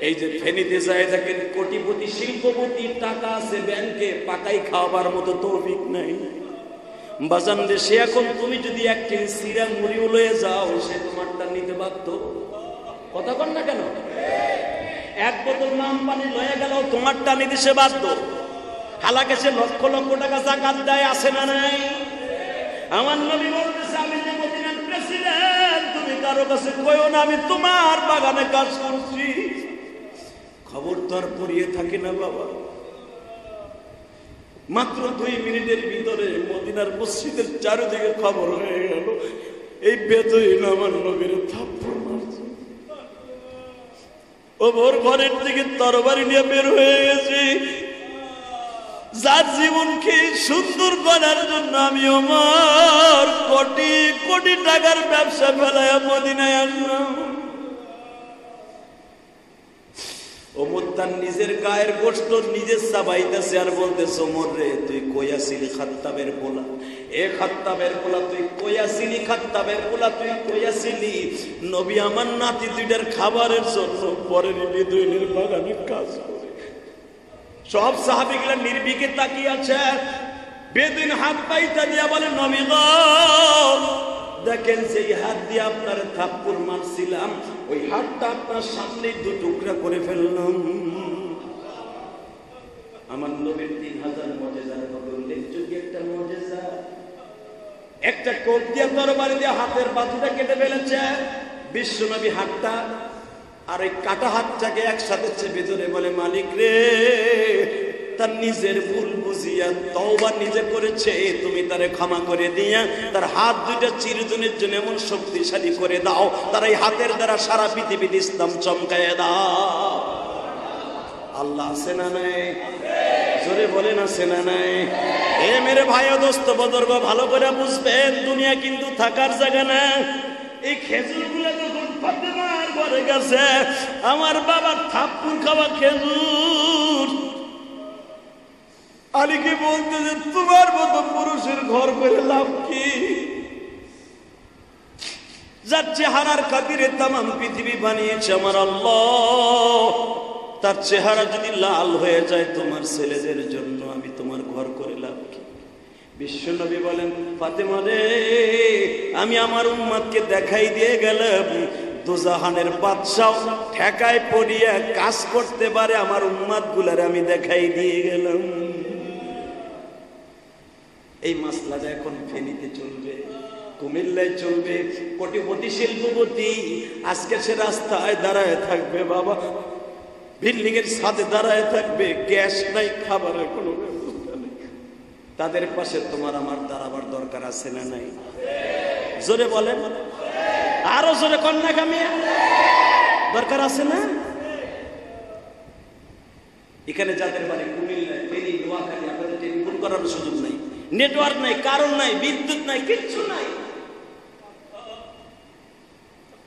এই যে ফেনীতে যায় দেখেন কোটিপতি শিল্পপতি, টাকা আছে ব্যাংকে, পাকাই খাওয়াবার মতো তৌফিক নাই। বাজান দেশে এখন তুমি যদি 1 কেজি সিরা মুড়িও লয়ে যাও, সে তোমারটা নিতে বাধ্য। কথা কন না কেন? 1 বোতল নাম পানি লয়ে গেল, তোমারটা নিতে সে বাধ্য। হালাকে সে লক্ষ লক্ষ টাকা যাকাত দেয়, আছে না নাই? আমার নবী বলতেছে, আমি যে মদিনার প্রেসিডেন্ট, তুমি কারো কাছে কইও না আমি তোমার বাগানে কাজ করছি। খবর তো আর পড়িয়ে থাকে না বাবা। মাত্র 2 মিনিটের ভিতরে মদিনার মসজিদের চারিদিকে খবর হয়ে গেল, এই বেদুইন আমার নবীর থাপ্পড় মারছে। ও ভোর ঘরের দিকে তরবারি নিয়ে বের হয়ে গেছে। যার জীবনকে সুন্দর করার জন্য আমি আমার কোটি কোটি টাকার ব্যবসা ফেলায় মদিনায় আসলাম। ওমর তার নিজের গায়ের গোশত নিজের চাবাইতেছে আর বলতেছে, ওমর রে তুই কইয়াছিলি খাত্তাবের পোলা, এ খাত্তাবের পোলা তুই কইয়াছিলি, খাত্তাবের পোলা তুই কইয়াছিলি নবী আমার নাতি দুইটার খাবারের জন্য পরের বেদুইনের বাগানে কাজ করে। সব সাহাবীগুলা নির্বিকে তাকিয়ে আছে। বেদুইন হাত পাইতা দিয়া বলে, নবী গো দেখেন সেই হাত দিয়ে আপনার থাপ্পড় মারছিলাম, ওই হাতটা আপনার সামনে দু টুকরা করে ফেললাম। আমার নবীর 3000 মুজিজার মধ্যে উল্লেখযোগ্য একটা মুজিজা, একটা কোপ দিয়ে তরবারি দিয়ে হাতের বাজুটা কেটে ফেলেছে। বিশ্ব নবী হাতটা আর ওই কাটা হাতটাকে একসাথে চেপে ধরে বলে, মালিক রে তার নিজের ভুল বুঝিয়া তওবা নিজে করেছে, তুমি তারে ক্ষমা করে দিয়া তার হাত দুইটা চিরদিনের জন্য এমন শক্তিশালী করে দাও, তার এই হাতের দ্বারা সারা পৃথিবীর ইসলাম চমকায় দাও। আল্লাহ আছে না নাই? জোরে বলেন আছে না নাই? এ মেরে ভাই ও দোস্ত বুজুর্গ, ভালো করে বুঝবেন, দুনিয়া কিন্তু থাকার জায়গা না। এই খেজুরগুলো যখন ফাতেমার ঘরে গেছে, আমার বাবার থাপ্পড় খাওয়া খেজুর, আলীকে বলতে যে তোমার মতো পুরুষের ঘর করে লাভ কি? যার চেহারার খাতিরে তামাম পৃথিবী বানিয়েছে আমার আল্লাহ, তার চেহারা যদি লাল হয়ে যায় তোমার ছেলেদের জন্য, আমি তোমার ঘর করে লাভ কি? বিশ্ব নবী বলেন, ফাতেমা রে আমি আমার উম্মতকে দেখাই দিয়ে গেলাম দুজাহানের বাদশাহ ঠেকায় পড়িয়া কাজ করতে পারে, আমার উম্মত গুলার আমি দেখাই দিয়ে গেলাম। এই মাসলাটা এখন ফেনীতে চলবে, কুমিল্লায় চলবে, কোটিপতি শিল্পপতি আজকে সে রাস্তায় দাঁড়ায় থাকবে, বাবা বিল্ডিং এর ছাদে দাঁড়ায় থাকবে, গ্যাস নাই, খাবারের কোনো ব্যবস্থা নেই। তাদের পাশে তোমার আমার দাঁড়াবার দরকার আছে না নাই? জোরে বলেন, আরো জোরে কন্যা কামিয়া দরকার আছে না? এখানে যাদের বাড়ি কুমিল্লায়, ফেনী, নোয়াখালী, আপনাদের টেলিফোন করার সুযোগ নাই, নেটওয়ার্ক নাই, কারণ নাই, বিদ্যুৎ নাই, কিচ্ছু নাই,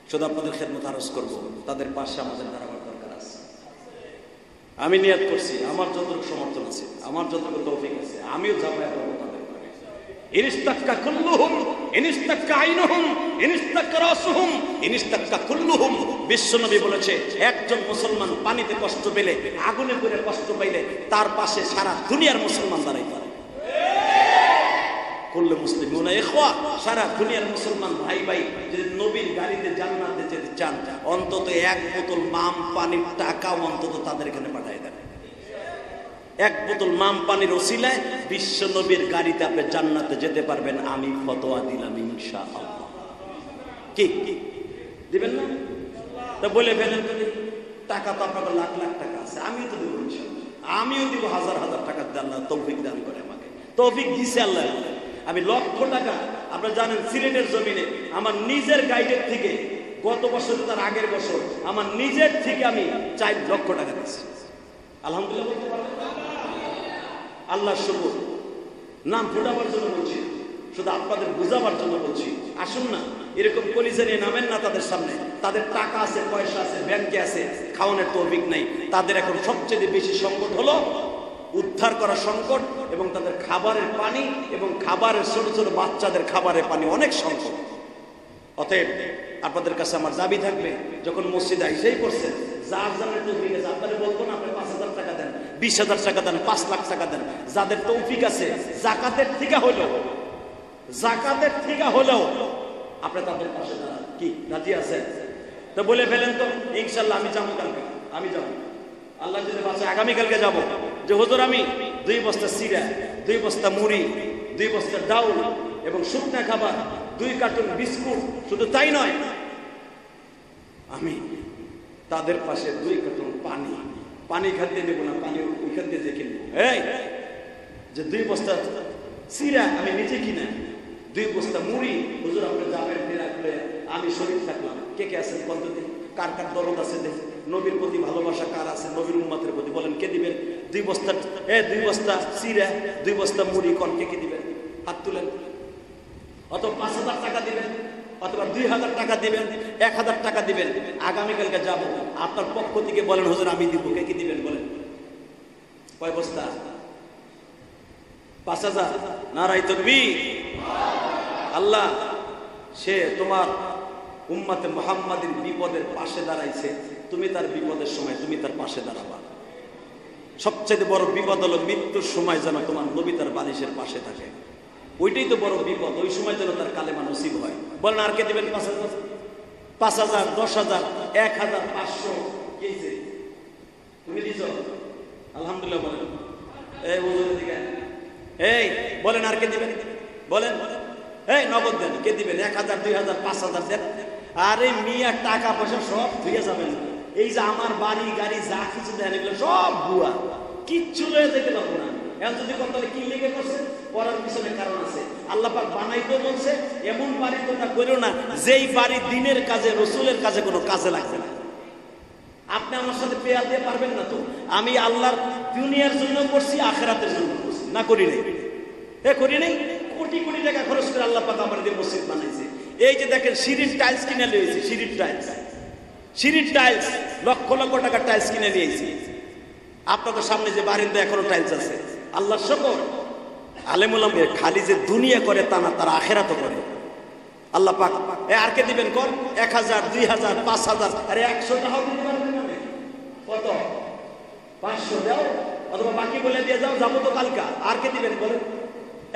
শুধু আপনাদের খেদমত আরজ করব, তাদের পাশে আমাদের দাঁড়াবার দরকার আছে। আমি নিয়ত করছি, আমার যতটুকু সমর্থন আছে, আমার যতটুকু তৌফিক আছে, আমিও ঝাঁপায় পড়বো তাদের ঘরে। ইনিস্তাক্কা কুল্লুহুম ইনিস্তাক্কা আইনুহুম ইনিস্তাক্কা রাসুহুম ইনিস্তাক্কা কুল্লুহুম। বিশ্বনবী বলেছে, একজন মুসলমান পানিতে কষ্ট পেলে, আগুনে পুড়ে কষ্ট পাইলে, তার পাশে সারা দুনিয়ার মুসলমান দাঁড়াই পারে। করলে মুসলিম সারা দুনিয়ার মুসলমান ভাই ভাই যদি নবীর গাড়িতে জান্নাতে যেতে চান, অন্তত এক বোতল মাম পানির টাকা অন্তত তাদের এখানে পাঠায় দেন। এক বোতল মাম পানির ওসিলায় বিশ্ব নবীর গাড়িতে আপনি জান্নাতে যেতে পারবেন, আমি ফতোয়া দিলাম ইনশাআল্লাহ। কি দিবেন না? তা বলে ফেলেন, টাকা তো আপনার লাখ লাখ টাকা আছে, আমিও তো দেবো ইনশাআল্লাহ, আমিও দিব হাজার হাজার টাকা, আল্লাহ তৌফিক দান করে আমাকে, তৌফিক দিছে আল্লাহ। আমি লক্ষ টাকা, আপনারা জানেন সিলেটের জমিনে আমার নিজের গাইডের থেকে গত বছর, তার আগের বছর আমার নিজের থেকে আমি 4 লক্ষ টাকা দিচ্ছি, আলহামদুলিল্লাহ বলতে পারবেন? আল্লাহ শুকর, নাম ফোটাবার জন্য বলছি, শুধু আপনাদের বুঝাবার জন্য বলছি। আসুন না, এরকম কলিজা নিয়ে নামেন না তাদের সামনে, তাদের টাকা আছে, পয়সা আছে, ব্যাংকে আছে, খাওয়ানোর তৌফিক নাই। তাদের এখন সবচেয়ে বেশি সংকট হলো উদ্ধার করা সংকট, এবং তাদের খাবারের পানি এবং খাবারের ছোট ছোট বাচ্চাদের খাবারের পানি অনেক সংকট। অতএব আপনাদের কাছে আমার দাবি থাকবে, যখন মসজিদে আইসাই করছেন, যার যাদের তৌফিক আছে, আপনাদের বলবো না আপনি 5000 টাকা দেন, 20,000 টাকা দেন, 5 লাখ টাকা দেন, যাদের তৌফিক আছে জাকাতের থেকে হলেও আপনি তাদের পাশে দাঁড়ান। কি রাজি আছেন? তো বলে ফেলেন তো, ইনশাল্লাহ আমি যাবো কালকে, আমি যাবো, আল্লাহ যদি বাঁচে আগামীকালকে যাবো, যে হুজুর আমি 2 বস্তা সিরা, 2 বস্তা মুড়ি, 2 বস্তা ডাউল এবং শুকনা খাবার, 2 কার্টুন বিস্কুট, শুধু তাই নয়, আমি তাদের পাশে 2 কার্টুন পানি খাদ্যে নেবো না, পানি ওইখান দিয়ে যে কিনবো, এই যে 2 বস্তা সিরা আমি নিজে কিনা, 2 বস্তা মুড়ি, হুজুর আপনি যাবেন রাখলে আমি শরীর থাকলাম, কে কে আছেন পদ্ধতি, কার কার দরদ আছে, দেখ নবীর প্রতি ভালোবাসা কার আছে, নবীর উম্মতের প্রতি, বলেন কে দিবেন? 2 বস্তা 2 বস্তা চিরা, 2 বস্তা মুড়ি কোন কে দিবেন? হাত তুলেন। অথবা 5,000 টাকা দিবেন, অথবা 2,000 টাকা দিবেন, 1,000 টাকা দিবেন। আগামীকালকে যাব, আপনার পক্ষ থেকে বলেন হুজুর আমি দিব, কে দিবেন বলেন? কয় বস্তা? 5,000। নারায়ে তাকবীর। আল্লাহ সে তোমার উম্মতে মুহাম্মাদের বিপদের পাশে দাঁড়াইছে, তুমি তার বিপদের সময় তুমি তার পাশে দাঁড়াবা। সবচেয়ে বড় বিপদ হলো মৃত্যুর সময় যেন তোমার নবী তার বালিশের পাশে থাকে, ওইটাই তো বড় বিপদ। ওই সময় যেন তার কালেমা নসিব হয়। বলেন আর কে দিবেন? 5,000, 5,000, 10,000, 1,000, 500। তুমি দিছ? আলহামদুলিল্লাহ বলেন। এই বলেন আর কে দিবেন? বলেন। নগদ দেন। কে দিবেন? 1,000, 2,000, 5,000 দেন। আরে মিয়া টাকা পয়সা সব ধুয়ে যাবেন। এই যে আমার বাড়ি গাড়ি যা কিছু দেন এগুলো সব ভুয়া, কিচ্ছু লয়ে যেতে পারবো না। এখন যদি কথা কি লেগে করছে, করার পিছনে কারণ আছে। আল্লাহ পাক বানাইতেও বলছে এমন বাড়ি তোমরা করো না যেই বাড়ি দিনের কাজে রসুলের কাজে কোনো কাজে লাগবে না। আপনি আমার সাথে পেয়ার দিয়ে পারবেন না তো। আমি আল্লাহর দুনিয়ার জন্য করছি, আখিরাতের জন্য করছি, না করি নাই? করি নাই। কোটি কোটি টাকা খরচ করে আল্লাহ পাক আমাদের মসজিদ বানাইছে। এই যে দেখেন সিঁড়ির টাইলস কিনে নিয়েছি, সিঁড়ির টাইলস লক্ষ লক্ষ টাকা টাইলস কিনে নিয়েছি। আপনাদের সামনে যে বারিন্দা এখনো টাইলস আছে। আল্লাহ শুকর। আলেমুল আমে খালি যে দুনিয়া করে তা না, তারা আখিরাতও করে। আল্লাহ পাক আর কে দিবেন? কোন 1,000, 2,000, 5,000। আরে 100 টাকাও দিতে পারবেন না? কত? 500 দাও, অথবা বাকি বলে দিয়ে যাও, যাবো তো কালকা। আর কে দিবেন বলেন?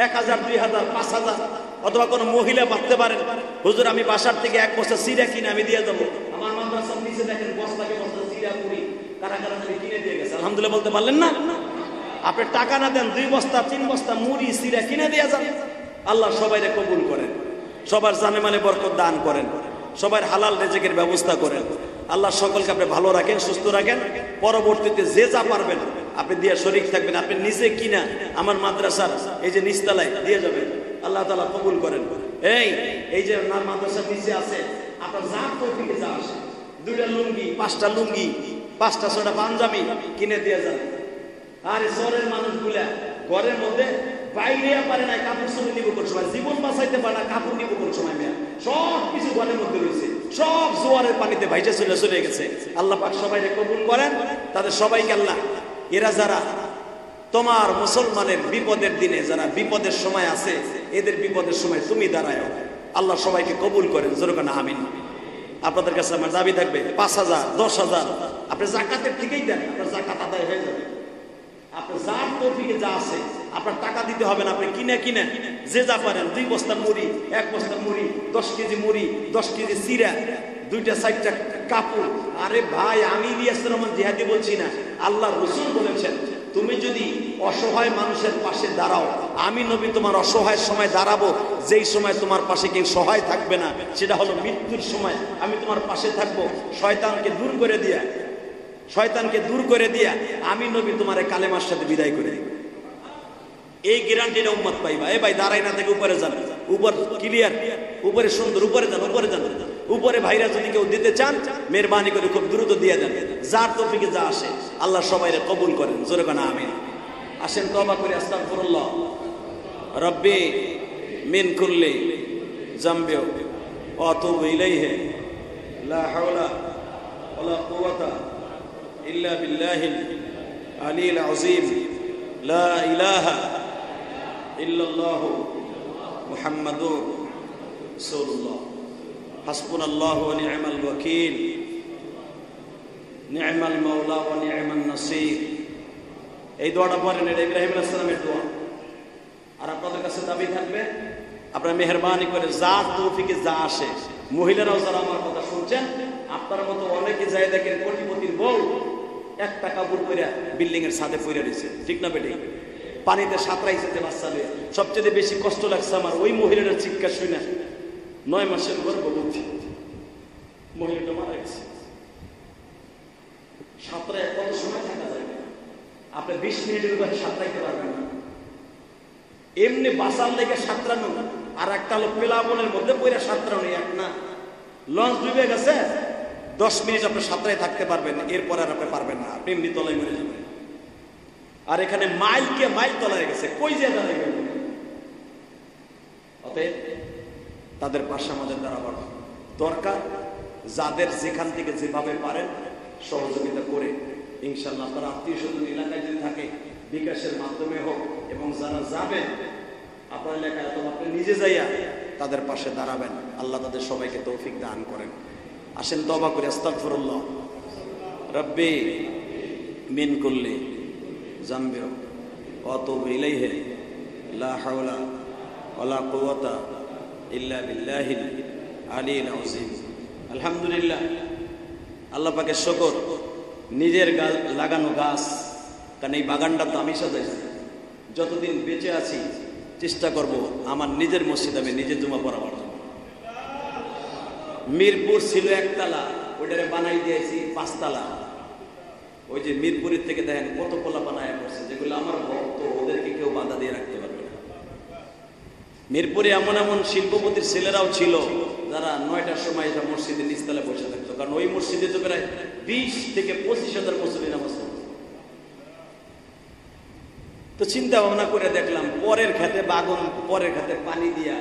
1,000, 2,000, 5,000। অথবা কোনো মহিলা ভাবতে পারেন হুজুর আমি বাসার থেকে 1 বস্তা চিরা কিনে আমি দিয়ে যাবো। আমার মাদ্রাসার নিচে দেখেন বস্তাকে বস্তা চিরা পুরি কারা কারা কিনে দিয়ে গেছে। আলহামদুলিল্লাহ বলতে পারলেন না? আপনি টাকা না দেন, 2 বস্তা 3 বস্তা মুড়ি চিরা কিনে দিয়ে যান। আল্লাহ সবাইরে কবুল করেন, সবার জানে মানে বরকত দান করেন, সবার হালাল রিজিকের ব্যবস্থা করেন। আল্লাহ সকলকে আপনি ভালো রাখেন, সুস্থ রাখেন। পরবর্তীতে যে যা পারবেন আপনি দিয়ে শরীক থাকবেন। আপনি নিজে কিনা আমার মাদ্রাসার এই যে নিচতলায় দিয়ে যাবেন। আল্লাহ তাআলা কবুল করেন। এই যে মাদ্রাসার নিচে আছে, আপনার যা তৌফিকে যা আসে, 2টা লুঙ্গি, 5টা লুঙ্গি, 5টা 6টা পাঞ্জাবি কিনে দিয়ে যান। আর শহরের মানুষগুলা ঘরের মধ্যে বাইরে পারে না, কাপড় চুরি নিব কোন সময়, জীবন বাঁচাইতে পারে না, কাপড় নিব কোন সময়। মেয়া সব কিছু ঘরের মধ্যে রয়েছে, সব জোয়ারের পানিতে ভাইসে চলে গেছে। আল্লাহ পাক সবাইকে কবুল করেন, তাদের সবাইকে আল্লাহ এরা যারা তোমার মুসলমানের বিপদের দিনে যারা বিপদের সময় আছে, এদের বিপদের সময় তুমি দাঁড়ায়। আল্লাহ সবাইকে কবুল করেন, জোরে বলেন আমিন। আপনাদের কাছে আমার দাবি থাকবে 5,000, 10,000 আপনি যাকাতের থেকেই দেন, আপনার যাকাত আদায় হয়ে যাবে। আপনার যার তৌফিকে যা আছে আপনার টাকা দিতে হবে না, আপনি কিনে যে যা পারেন, 2 বস্তা মুড়ি, 1 বস্তা মুড়ি, 10 কেজি মুড়ি, 10 কেজি চিরা, 2টা 4টা কাপড়। আরে ভাই আমি ইলিয়াস রহমান জিহাদি বলছি না, আল্লাহ রসুল বলেছেন তুমি যদি অসহায় মানুষের পাশে দাঁড়াও, আমি নবী তোমার অসহায়ের সময় দাঁড়াবো। যেই সময় তোমার পাশে কেউ সহায় থাকবে না, সেটা হলো মৃত্যুর সময়। আমি তোমার পাশে থাকবো, শয়তানকে দূর করে দিয়া আমি নবী তোমার কালেমার সাথে বিদায় করে দিব। এই গ্যারান্টিটা উম্মত পাইবা। ভাই দাঁড়াই না থেকে উপরে যান, উপর ক্লিয়ার, উপরে সুন্দর, উপরে যান। উপরে ভাইরা যদি কেউ দিতে চান মেহরবানি করে খুব দ্রুত দিয়ে দেন। যার তৌফিকে যা আসে আল্লাহ সবাইরে কবুল করেন, জোরে বলেন আমিন। আসেন তওবা করে আস্তাগফিরুল্লাহ রব্বি মিন কুল্লি যামবি ওয়া আতুবু ইলাইহি লা হাওলা ওয়ালা কুওয়াতা ইল্লা বিল্লাহিল আলিয়্যিল আযীম লা ইলাহা ইল্লাল্লাহু মুহাম্মাদুর রাসূলুল্লাহ হাসবুনাল্লাহু ওয়া নি'মাল ওয়াকিল নি'মাল মাওলা ওয়া নি'মান নাসীর। এই দোয়াটা পড়েন, এটা ইব্রাহিম আলাইহিস সালামের দোয়া। আর আপনাদের কাছে দাবি থাকবে আপনারা মেহেরবানি করে যার তৌফিকে যা আসে, মহিলারাও যারা আমার কথা শুনছেন, আপনার মতো অনেকে যায় দেখেন কোটিপতির বউ একটা কাপড় পরে বিল্ডিং এর ছাদে পড়ে রয়েছে, ঠিক না বেটে? পানিতে সাঁতরাইছে যে বাচ্চা নিয়ে। সবচেয়ে বেশি কষ্ট লাগছে আমার ওই মহিলাটার চিৎকার শুনে। 9 মাসের গর্ভবতী মহিলাটা মারা গেছে। সাঁতরায় কত সময় থাকা যায়? আপনি 20 মিনিটের উপরে সাঁতরাইতে পারবেন না। এমনি বাঁচার লেগে সাঁতরানো, আর একটা হলো প্লাবনের মধ্যে পড়ে সাঁতরানো। এক না, লঞ্চ ডুবে গেছে, 10 মিনিট আপনি সাঁতরায় থাকতে পারবেন, এরপর আর আপনি পারবেন না, আপনি এমনি তলায় মরে যাবেন। আর এখানে মাইলকে মাইল তলায় গেছে, কই যে দাঁড়ায় গেল। অতএব তাদের পাশে আমাদের দাঁড়াবার দরকার। যাদের যেখান থেকে যেভাবে পারেন সহযোগিতা করে ইনশাল্লাহ আপনার আত্মীয় স্বজন এলাকায় যদি থাকে বিকাশের মাধ্যমে হোক, এবং যারা যাবেন আপনার এলাকায় অথবা আপনি নিজে যাইয়া তাদের পাশে দাঁড়াবেন। আল্লাহ তাদের সবাইকে তৌফিক দান করেন। আসেন তওবা করি, আস্তাগফিরুল্লাহ রব্বি মিন কুল্লি যামবি ওয়া আতুবু ইলাইহি লা হাওলা ওয়ালা কুওয়াতা ইল্লা বিল্লাহিল আলিয়্যিল আযীম। আলহামদুলিল্লাহ, আল্লাহ পাকের শুকর, নিজের লাগানো গাছ, কারণ এই বাগানটা তো আমি সাজাইছি। যতদিন বেঁচে আছি চেষ্টা করব আমার নিজের মসজিদ আমি নিজে জুমা পড়াবার জন্য। মিরপুর ছিল একতলা, ওইটারে বানাই দিয়েছি 5 তলা। ওই যে মিরপুরের থেকে দেখেন কত পোলা বানায় পড়ছে, যেগুলো আমার ভক্ত, ওদেরকে কেউ বাধা দিয়ে রাখতে পারবে না। মিরপুরে এমন এমন শিল্পপতির ছেলেরাও ছিল যারা 9টার সময় এটা মসজিদের নিচতলায় বসে থাকতো, কারণ ওই মসজিদে তো প্রায় 20 থেকে 25,000 মুসল্লি নামাজ পড়তো। তো চিন্তা ভাবনা করে দেখলাম পরের খেতে বাগান, পরের খেতে পানি দিয়া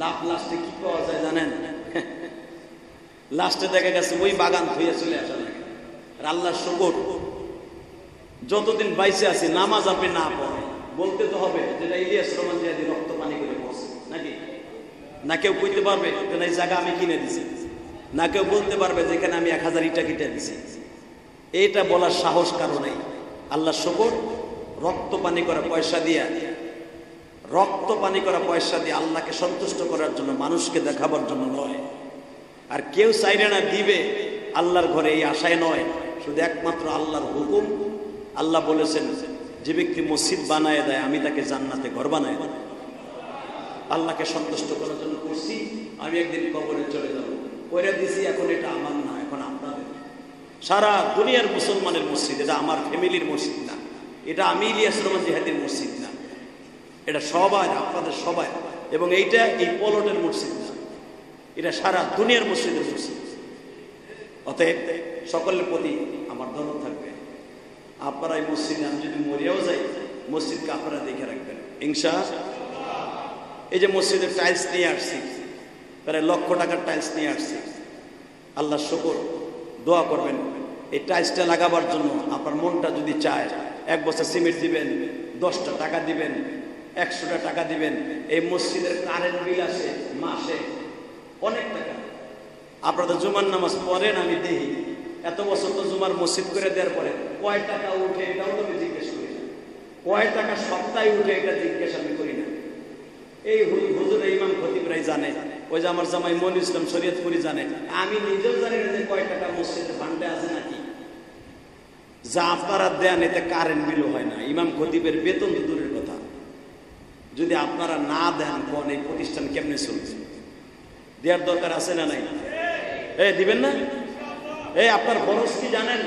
লাস্টে কি পাওয়া যায় জানেন? লাস্টে দেখা গেছে ওই বাগান ধুয়ে চলে আসা লাগে। আর আল্লাহর শুকর, যতদিন বাইসে আছি নামাজ আপনি না পড়ে বলতে তো হবে যেটা ইলিয়াস রহমান জিয়াদি রক্ত পানি করে বসে নাকি? না কেউ কইতে পারবে যে এই জায়গা আমি কিনে দিছি, না কেউ বলতে পারবে যে এখানে আমি 1000 ইটা কিনে দিছি। এইটা বলার সাহস কারো নাই। আল্লাহর শুকর, রক্ত পানি করা পয়সা দিয়ে, রক্ত পানি করা পয়সা দিয়ে আল্লাহকে সন্তুষ্ট করার জন্য, মানুষকে দেখাবার জন্য নয়। আর কেউ চাইলে না দিবে আল্লাহর ঘরে এই আশায় নয়, শুধু একমাত্র আল্লাহর হুকুম। আল্লাহ বলেছেন যে ব্যক্তি মসজিদ বানায় দেয় আমি তাকে জান্নাতে ঘর বানায় দেব। আল্লাহকে সন্তুষ্ট করার জন্য করছি। আমি একদিন কবরে চলে যাব, কইরা দিছি, এখন এটা আমার না, এখন আপনাদের। সারা দুনিয়ার মুসলমানের মসজিদ, এটা আমার ফ্যামিলির মসজিদ না, এটা আমি ইলিয়াস রহমান জিহাদির মসজিদ না, এটা সবাই আপনাদের সবাই। এবং এইটা এই পলটের মসজিদ না, এটা সারা দুনিয়ার মসজিদের মসজিদ। অতএব সকলের প্রতি আমার দরদ থাকবে, আপনারা এই মসজিদে আমি যদি মরিয়াও যাই মসজিদকে আপনারা দেখে রাখবেন ইনশাআল্লাহ। এই যে মসজিদের টাইলস নিয়ে আসছি, প্রায় 1 লক্ষ টাকার টাইলস নিয়ে আসছি। আল্লাহ শুকর, দোয়া করবেন এই টাইলসটা লাগাবার জন্য। আপনার মনটা যদি চায় 1 বস্তা সিমেন্ট দিবেন, 10টা টাকা দিবেন, 100টা টাকা দিবেন। এই মসজিদের কারেন্ট বিল আসে মাসে অনেক টাকা। আপনারা জুমার নামাজ পড়েন, আমি দেখি এত বছর তো জুমার মসজিদ করে দেওয়ার পরে কয় টাকা উঠে এটাও তো আমি জিজ্ঞেস করি না, কয় টাকা সপ্তাহে উঠে এটা জিজ্ঞেস আমি করি না। এই হুজুর ইমাম খতিবরাই জানে, ওই যে আমার জামাই মনির ইসলাম শরীয়তপুরি জানে, আমি নিজেও জানি না যে কয় টাকা মসজিদে ফান্ডে আছে নাকি। যা আপনারা দেন এতে কারেন্ট বিলও হয় না, ইমাম খতিবের বেতন তো দূরের কথা। যদি আপনারা না দেন কোন এই প্রতিষ্ঠান কেমনে চলছে? দেওয়ার দরকার আছে না নাই? দিবেন না? আপনার খরচ কি জানেন?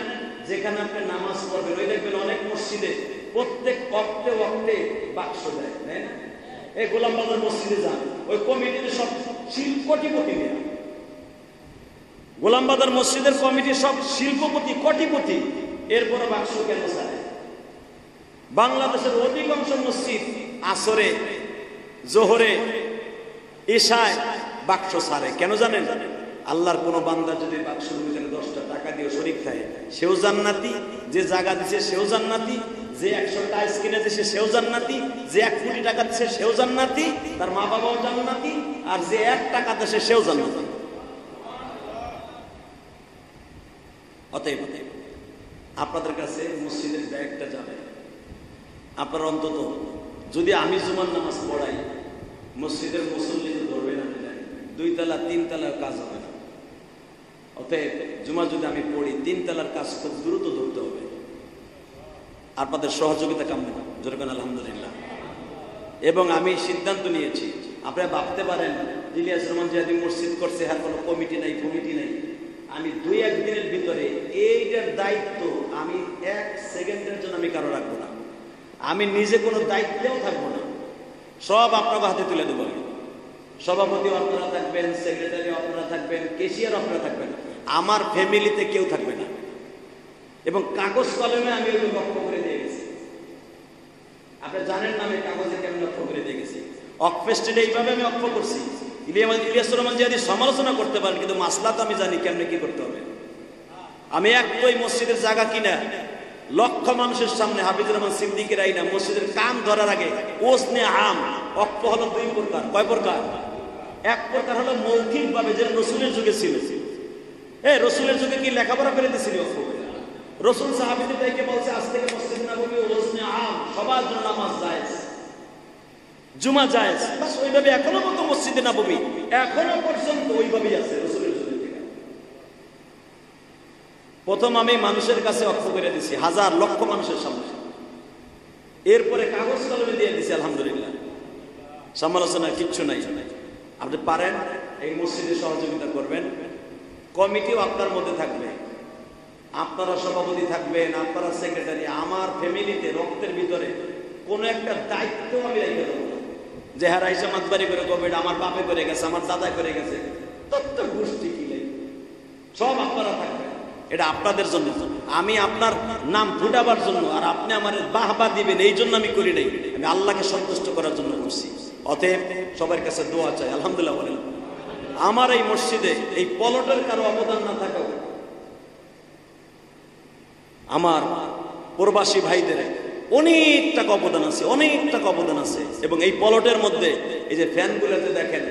যেখানে আপনি নামাজ পড়বেন ওই দেখবেন অনেক মসজিদে প্রত্যেক ওয়াক্তে বাক্স দেয়, তাই না? এই গোলাম বাজার মসজিদে যান, ওই কমিটিতে সব কোটিপতি দেয়। গোলাম বাজার মসজিদের কমিটি সব শিল্পপতি, কোটিপতি, এরপরে বাক্স কেন চায়? বাংলাদেশের অধিকাংশ মসজিদ আসরে, জোহরে, ইশায় বাক্স ছাড়ে। কেন জানেন? আল্লাহর কোন বান্দা যদি বাক্সের ভিতরে 10টা টাকা দিয়ে শরীক থাকে, সেও জান্নাতি, যে জায়গা দিছে সেও জান্নাতি, যে 100 টাইলস কিনে দিছে সেও জান্নাতি, যে 1 কোটি টাকা দিছে সেও জান্নাতি, তার মা বাবাও জান্নাতি, আর যে 1 টাকা দিছে সেও জান্নাতি। অতএব আপনাদের কাছে মসজিদের ব্যাগটা যাবে। আপনার অন্তত যদি আমি জুমার নামাজ পড়াই, মসজিদের মুসল্লি তো ধরবে না, 2 তলা 3 তলার কাজ হবে না। অতএব জুমা যদি আমি পড়ি 3 তলার কাজ খুব দ্রুত ধরতে হবে। আপনাদের সহযোগিতা কাম্য, যেরকম আলহামদুলিল্লাহ। এবং আমি সিদ্ধান্ত নিয়েছি, আপনারা ভাবতে পারেন ইলিয়াস রহমান জিহাদি মসজিদ করছে, আর কোনো কমিটি নাই, আমি 2-1 দিনের ভিতরে এইটার দায়িত্ব আমি 1 সেকেন্ডের জন্য আমি কারো রাখবো না। আমি নিজে কোনো দায়িত্বেও থাকবো না, সব আপনার হাতে তুলে দেবো। সভাপতি আপনারা থাকবেন, সেক্রেটারি আপনারা থাকবেন, ক্যাশিয়ার আপনারা থাকবেন, আমার ফ্যামিলিতে কেউ থাকবে না। এবং কাগজ কলমে আমি ওই লক্ষ্য করে দিয়ে গেছি আপনি জানেন না আমি কাগজে কেমন অক্ষ করে দিয়ে গেছি। অকফেস্টেড এইভাবে আমি অক্ষ করছি। ইলিয়াসুর রহমান জিহাদি সমালোচনা করতে পারেন, কিন্তু মাসলা তো আমি জানি কেমনে কি করতে হবে। আমি একটাই মসজিদের জায়গা কিনা লক্ষ মানুষের সামনে হাফিজুর রহমান সিদ্দিকের আইনা মসজিদের কান ধরার আগে ওজনে আম অক্ষ হলো দুই প্রকার। কয় প্রকার? এক প্রকার হলো মৌখিক ভাবে, যে রসুলের যুগে ছিল। রসুলের যুগে কি লেখাপড়া করে দিয়েছিল অক্ষ? রসুল সাহাবীদের তাইকে বলছে আজ থেকে মসজিদ নববী ওজনে আম, সবার জন্য নামাজ জায়েজ, জুমা জায়েজ। বাস ওইভাবে এখনো মতো মসজিদে নববী এখনো পর্যন্ত ওইভাবেই আছে রসুলের যুগে থেকে। প্রথম আমি মানুষের কাছে অক্ষ করে দিছি, হাজার লক্ষ মানুষের সামনে। এরপরে কাগজ কলমে দিয়ে দিছি। আলহামদুলিল্লাহ, সমালোচনার কিচ্ছু নাই। আপনি পারেন এই মসজিদে সহযোগিতা করবেন। কমিটিও আপনার মধ্যে থাকবে, আপনারা সভাপতি থাকবেন, আপনারা সেক্রেটারি। আমার ফ্যামিলিতে রক্তের ভিতরে কোনো একটা দায়িত্ব আমি রেখে দেবো যে হ্যাঁ রাইসা মাতবাড়ি করে করবে, আমার বাপে করে গেছে, আমার দাদা করে গেছে, তত্ত্ব গোষ্ঠী কি সব আপনারা থাকবেন। এটা আপনাদের জন্য, আমি আপনার নাম ফুটাবার জন্য, আর আপনি আমার বাহবা দিবেন এই জন্য আমি করি নাই, আমি আল্লাহকে সন্তুষ্ট করার জন্য করছি। অতএব সবার কাছে দোয়া চাই। আলহামদুলিল্লাহ বলেন। আমার এই মসজিদে এই পলটের কারো অবদান না থাকাও, আমার প্রবাসী ভাইদের অনেক টাকা অবদান আছে, অনেক টাকা অবদান আছে। এবং এই পলটের মধ্যে এই যে ফ্যানগুলোতে দেখেন,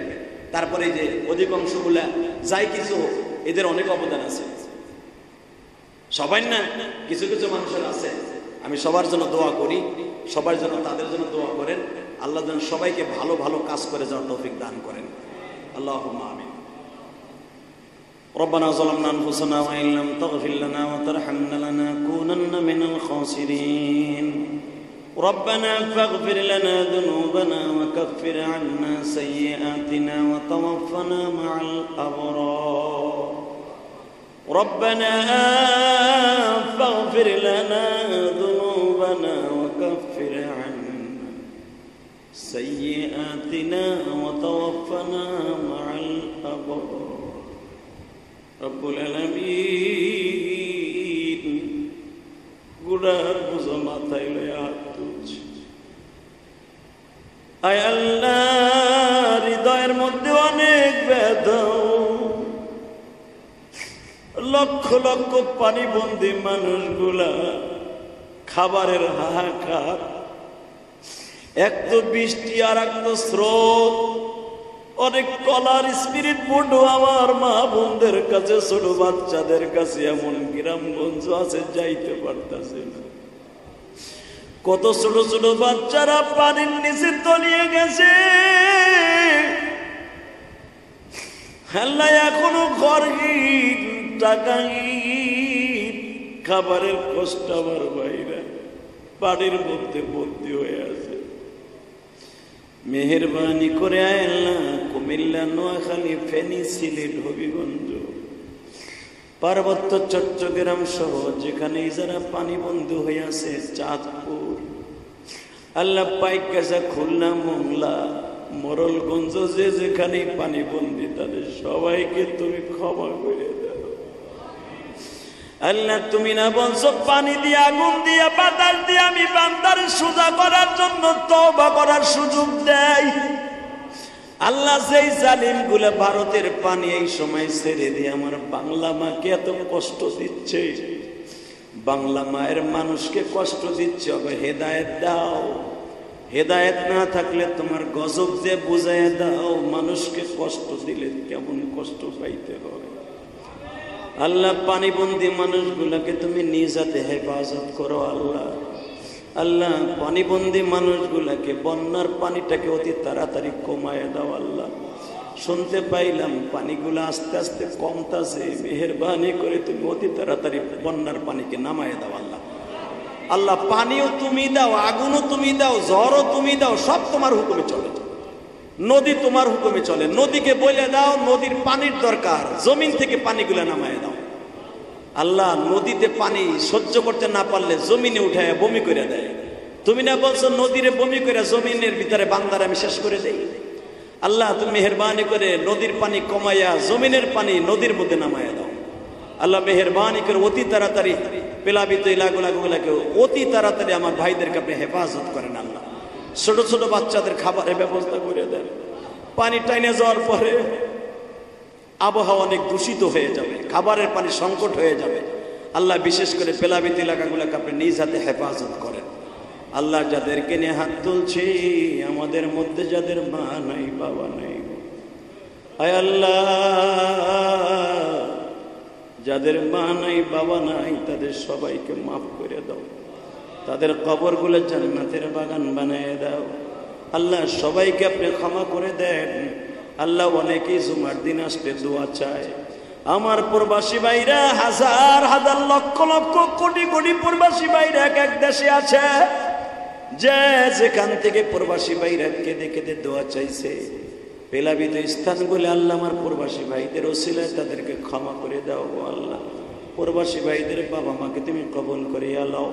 তারপরে এই যে অধিকাংশগুলা যাই কিছু হোক, এদের অনেক অবদান আছে। সবাই না, কিছু কিছু মানুষের আছে। আমি সবার জন্য দোয়া করি, সবার জন্য তাদের জন্য দোয়া করেন। আল্লাহ যেন সবাইকে ভালো ভালো কাজ করে যাওয়ার তৌফিক দান করেন। আল্লাহুম্মা আমিন। ربنا ظلمنا أنفسنا وإن لم تغفر لنا وترحمنا لنكونن من الخاسرين. ربنا فاغفر لنا ذنوبنا وكفر عنا سيئاتنا وتوفنا مع الأبرار. ربنا فاغفر لنا ذنوبنا وكفر عنا سيئاتنا وتوفنا مع الأبرار. রব্বুল আলামিন, গুনার বোঝা মাথায় লইয়া হাত তুলছি। আয় আল্লাহ, হৃদয়ের মধ্যে অনেক ব্যথা, লক্ষ লক্ষ পানিবন্দী মানুষগুলা খাবারের হাহাকার, এক তো বৃষ্টি আর এক তো স্রোত, অনেক কলার স্পিরিট বন্ধু আমার মা বোনদের কাছে, ছোট বাচ্চাদের কাছে, এমন গ্রামগঞ্জ আছে যাইতে পারতেছে না। কত ছোট ছোট বাচ্চারা পানির নিচে তলিয়ে গেছে। আল্লাহ, এখনো ঘরহীন, টাকাহীন, খাবারের কষ্ট আমার ভাইরা পানির মধ্যে বন্দী হয়ে আছে। মেহেরবানি করে আল্লাহ, কুমিল্লা, নোয়াখালী, ফেনী, সিলেট, হবিগঞ্জ, পার্বত্য চট্টগ্রাম সহ যেখানে যারা পানি বন্ধু হয়ে আছে, চাঁদপুর, আল্লাহ, পাইকগাছা, খুলনা, মোংলা, মোরলগঞ্জ, যে যেখানে পানি বন্দি, তাদের সবাইকে তুমি ক্ষমা করে দাও। আল্লাহ, তুমি না বলছো পানি দিয়ে, আগুন দিয়ে, বাতাস দিয়ে আমি বান্দার সোজা করার জন্য তওবা করার সুযোগ দেই। আল্লাহ, যেই জালিম গুলা ভারতের পানি এই সময় ছেড়ে দিয়ে আমার বাংলা মাকে এত কষ্ট দিচ্ছে, বাংলা মায়ের মানুষকে কষ্ট দিচ্ছে, হেদায়েত দাও। হেদায়েত না থাকলে তোমার গজব যে বুঝায় দাও, মানুষকে কষ্ট দিলে কেমন কষ্ট পাইতে হয়। আল্লাহ, পানিবন্দী মানুষগুলাকে তুমি নিজ হাতে হেফাজত করো। আল্লাহ, আল্লাহ, পানিবন্দী মানুষগুলাকে, বন্যার পানিটাকে অতি তাড়াতাড়ি কমায় দাও। আল্লাহ, শুনতে পাইলাম পানিগুলো আস্তে আস্তে কমতাছে, মেহেরবানি করে তুমি অতি তাড়াতাড়ি বন্যার পানিকে নামায় দাও। আল্লাহ, আল্লাহ, পানিও তুমি দাও, আগুনও তুমি দাও, ঝড়ও তুমি দাও, সব তোমার হুকুমে চলে। নদী তোমার হুকুমে চলে, নদীকে বলে দাও নদীর পানির দরকার, জমিন থেকে পানিগুলো নামায় দাও। আল্লাহ, নদীতে পানি সহ্য করতে না পারলে জমিনে উঠায় বমি করে দেয়। তুমি না বলছো নদীরে বমি করে জমিনের ভিতরে বান্দার আমি শেষ করে দেই। আল্লাহ, তুমি মেহেরবানি করে নদীর পানি কমাইয়া জমিনের পানি নদীর মধ্যে নামাইয়া দাও। আল্লাহ মেহেরবানি করে অতি তাড়াতাড়ি প্লাবিত এলাকাগুলোকে অতি তাড়াতাড়ি আমার ভাইদেরকে আপনি হেফাজত করেন আল্লাহ। ছোট ছোট বাচ্চাদের খাবারের ব্যবস্থা করে দেন। পানি টাইনে যাওয়ার পরে আবহাওয়া অনেক দূষিত হয়ে যাবে, খাবারের পানি সংকট হয়ে যাবে। আল্লাহ বিশেষ করে প্লাবিত এলাকাগুলোকে আপনি নিজ হাতে হেফাজত করেন আল্লাহ। যাদেরকে নিয়ে হাত তুলছি, আমাদের মধ্যে যাদের মা নাই বাবা নাই, আয় আল্লাহ যাদের মা নাই বাবা নাই তাদের সবাইকে মাফ করে দাও, তাদের কবরগুলো জান্নাতের বাগান বানিয়ে দাও আল্লাহ। সবাইকে আপনি ক্ষমা করে দেন আল্লাহ। অনেকেই জুমার দিন আসলে দোয়া চায়। আমার প্রবাসী ভাইরা হাজার হাজার লক্ষ লক্ষ কোটি কোটি প্রবাসী ভাইরা এক এক দেশে আছে, যে যেখান থেকে প্রবাসী ভাইরা কেঁদে কেঁদে দোয়া চাইছে প্লাবিত স্থানগুলো আল্লাহ আমার প্রবাসী ভাইদের ওসিলায় তাদেরকে ক্ষমা করে দাও আল্লাহ। প্রবাসী ভাইদের বাবা মাকে তুমি কবুল করে আল্লাহ।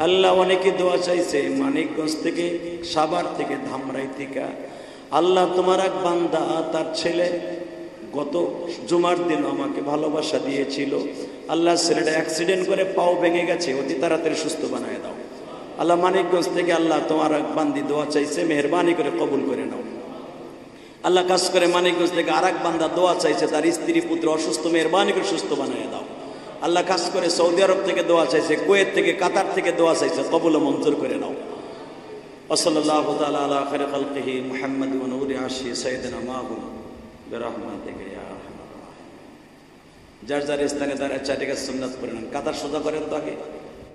আল্লাহ অনেকে দোয়া চাইছে মানিকগঞ্জ থেকে, সাভার থেকে, ধামরাই থেকে আল্লাহ। তোমার এক বান্দা তার ছেলে গত জুমার দিন আমাকে ভালোবাসা দিয়েছিল আল্লাহ, ছেলেটা অ্যাক্সিডেন্ট করে পাও ভেঙে গেছে, অতি তাড়াতাড়ি সুস্থ বানায় দাও আল্লাহ। মানিকগঞ্জ থেকে আল্লাহ তোমার এক বান্দি দোয়া চাইছে, মেহেরবানি করে কবুল করে নাও আল্লাহ। কাজ করে মানিকগঞ্জ থেকে আর এক বান্দা দোয়া চাইছে, তার স্ত্রী পুত্র অসুস্থ, মেহেরবানি করে সুস্থ বানিয়ে দাও আল্লাহ। কাজ করে সৌদি আরব থেকে দোয়া চাইছে, কুয়েত থেকে, কাতার থেকে দোয়া চাইছে, কবুল ও মঞ্জুর করে নাও। ওয়াসাল্লাল্লাহু তাআলা আলা খায়রি খালকিহি মুহাম্মদ ওয়া নূরি আরশি সাইয়্যিদিনা মাহবুব বিরহমাতিকা ইয়া আরহামার রাহিমিন। যার যার স্থানে দাঁড়ায় চারটি গাছ সুন্নাত করে নেন। কাতার সোজা করেন তো আগে।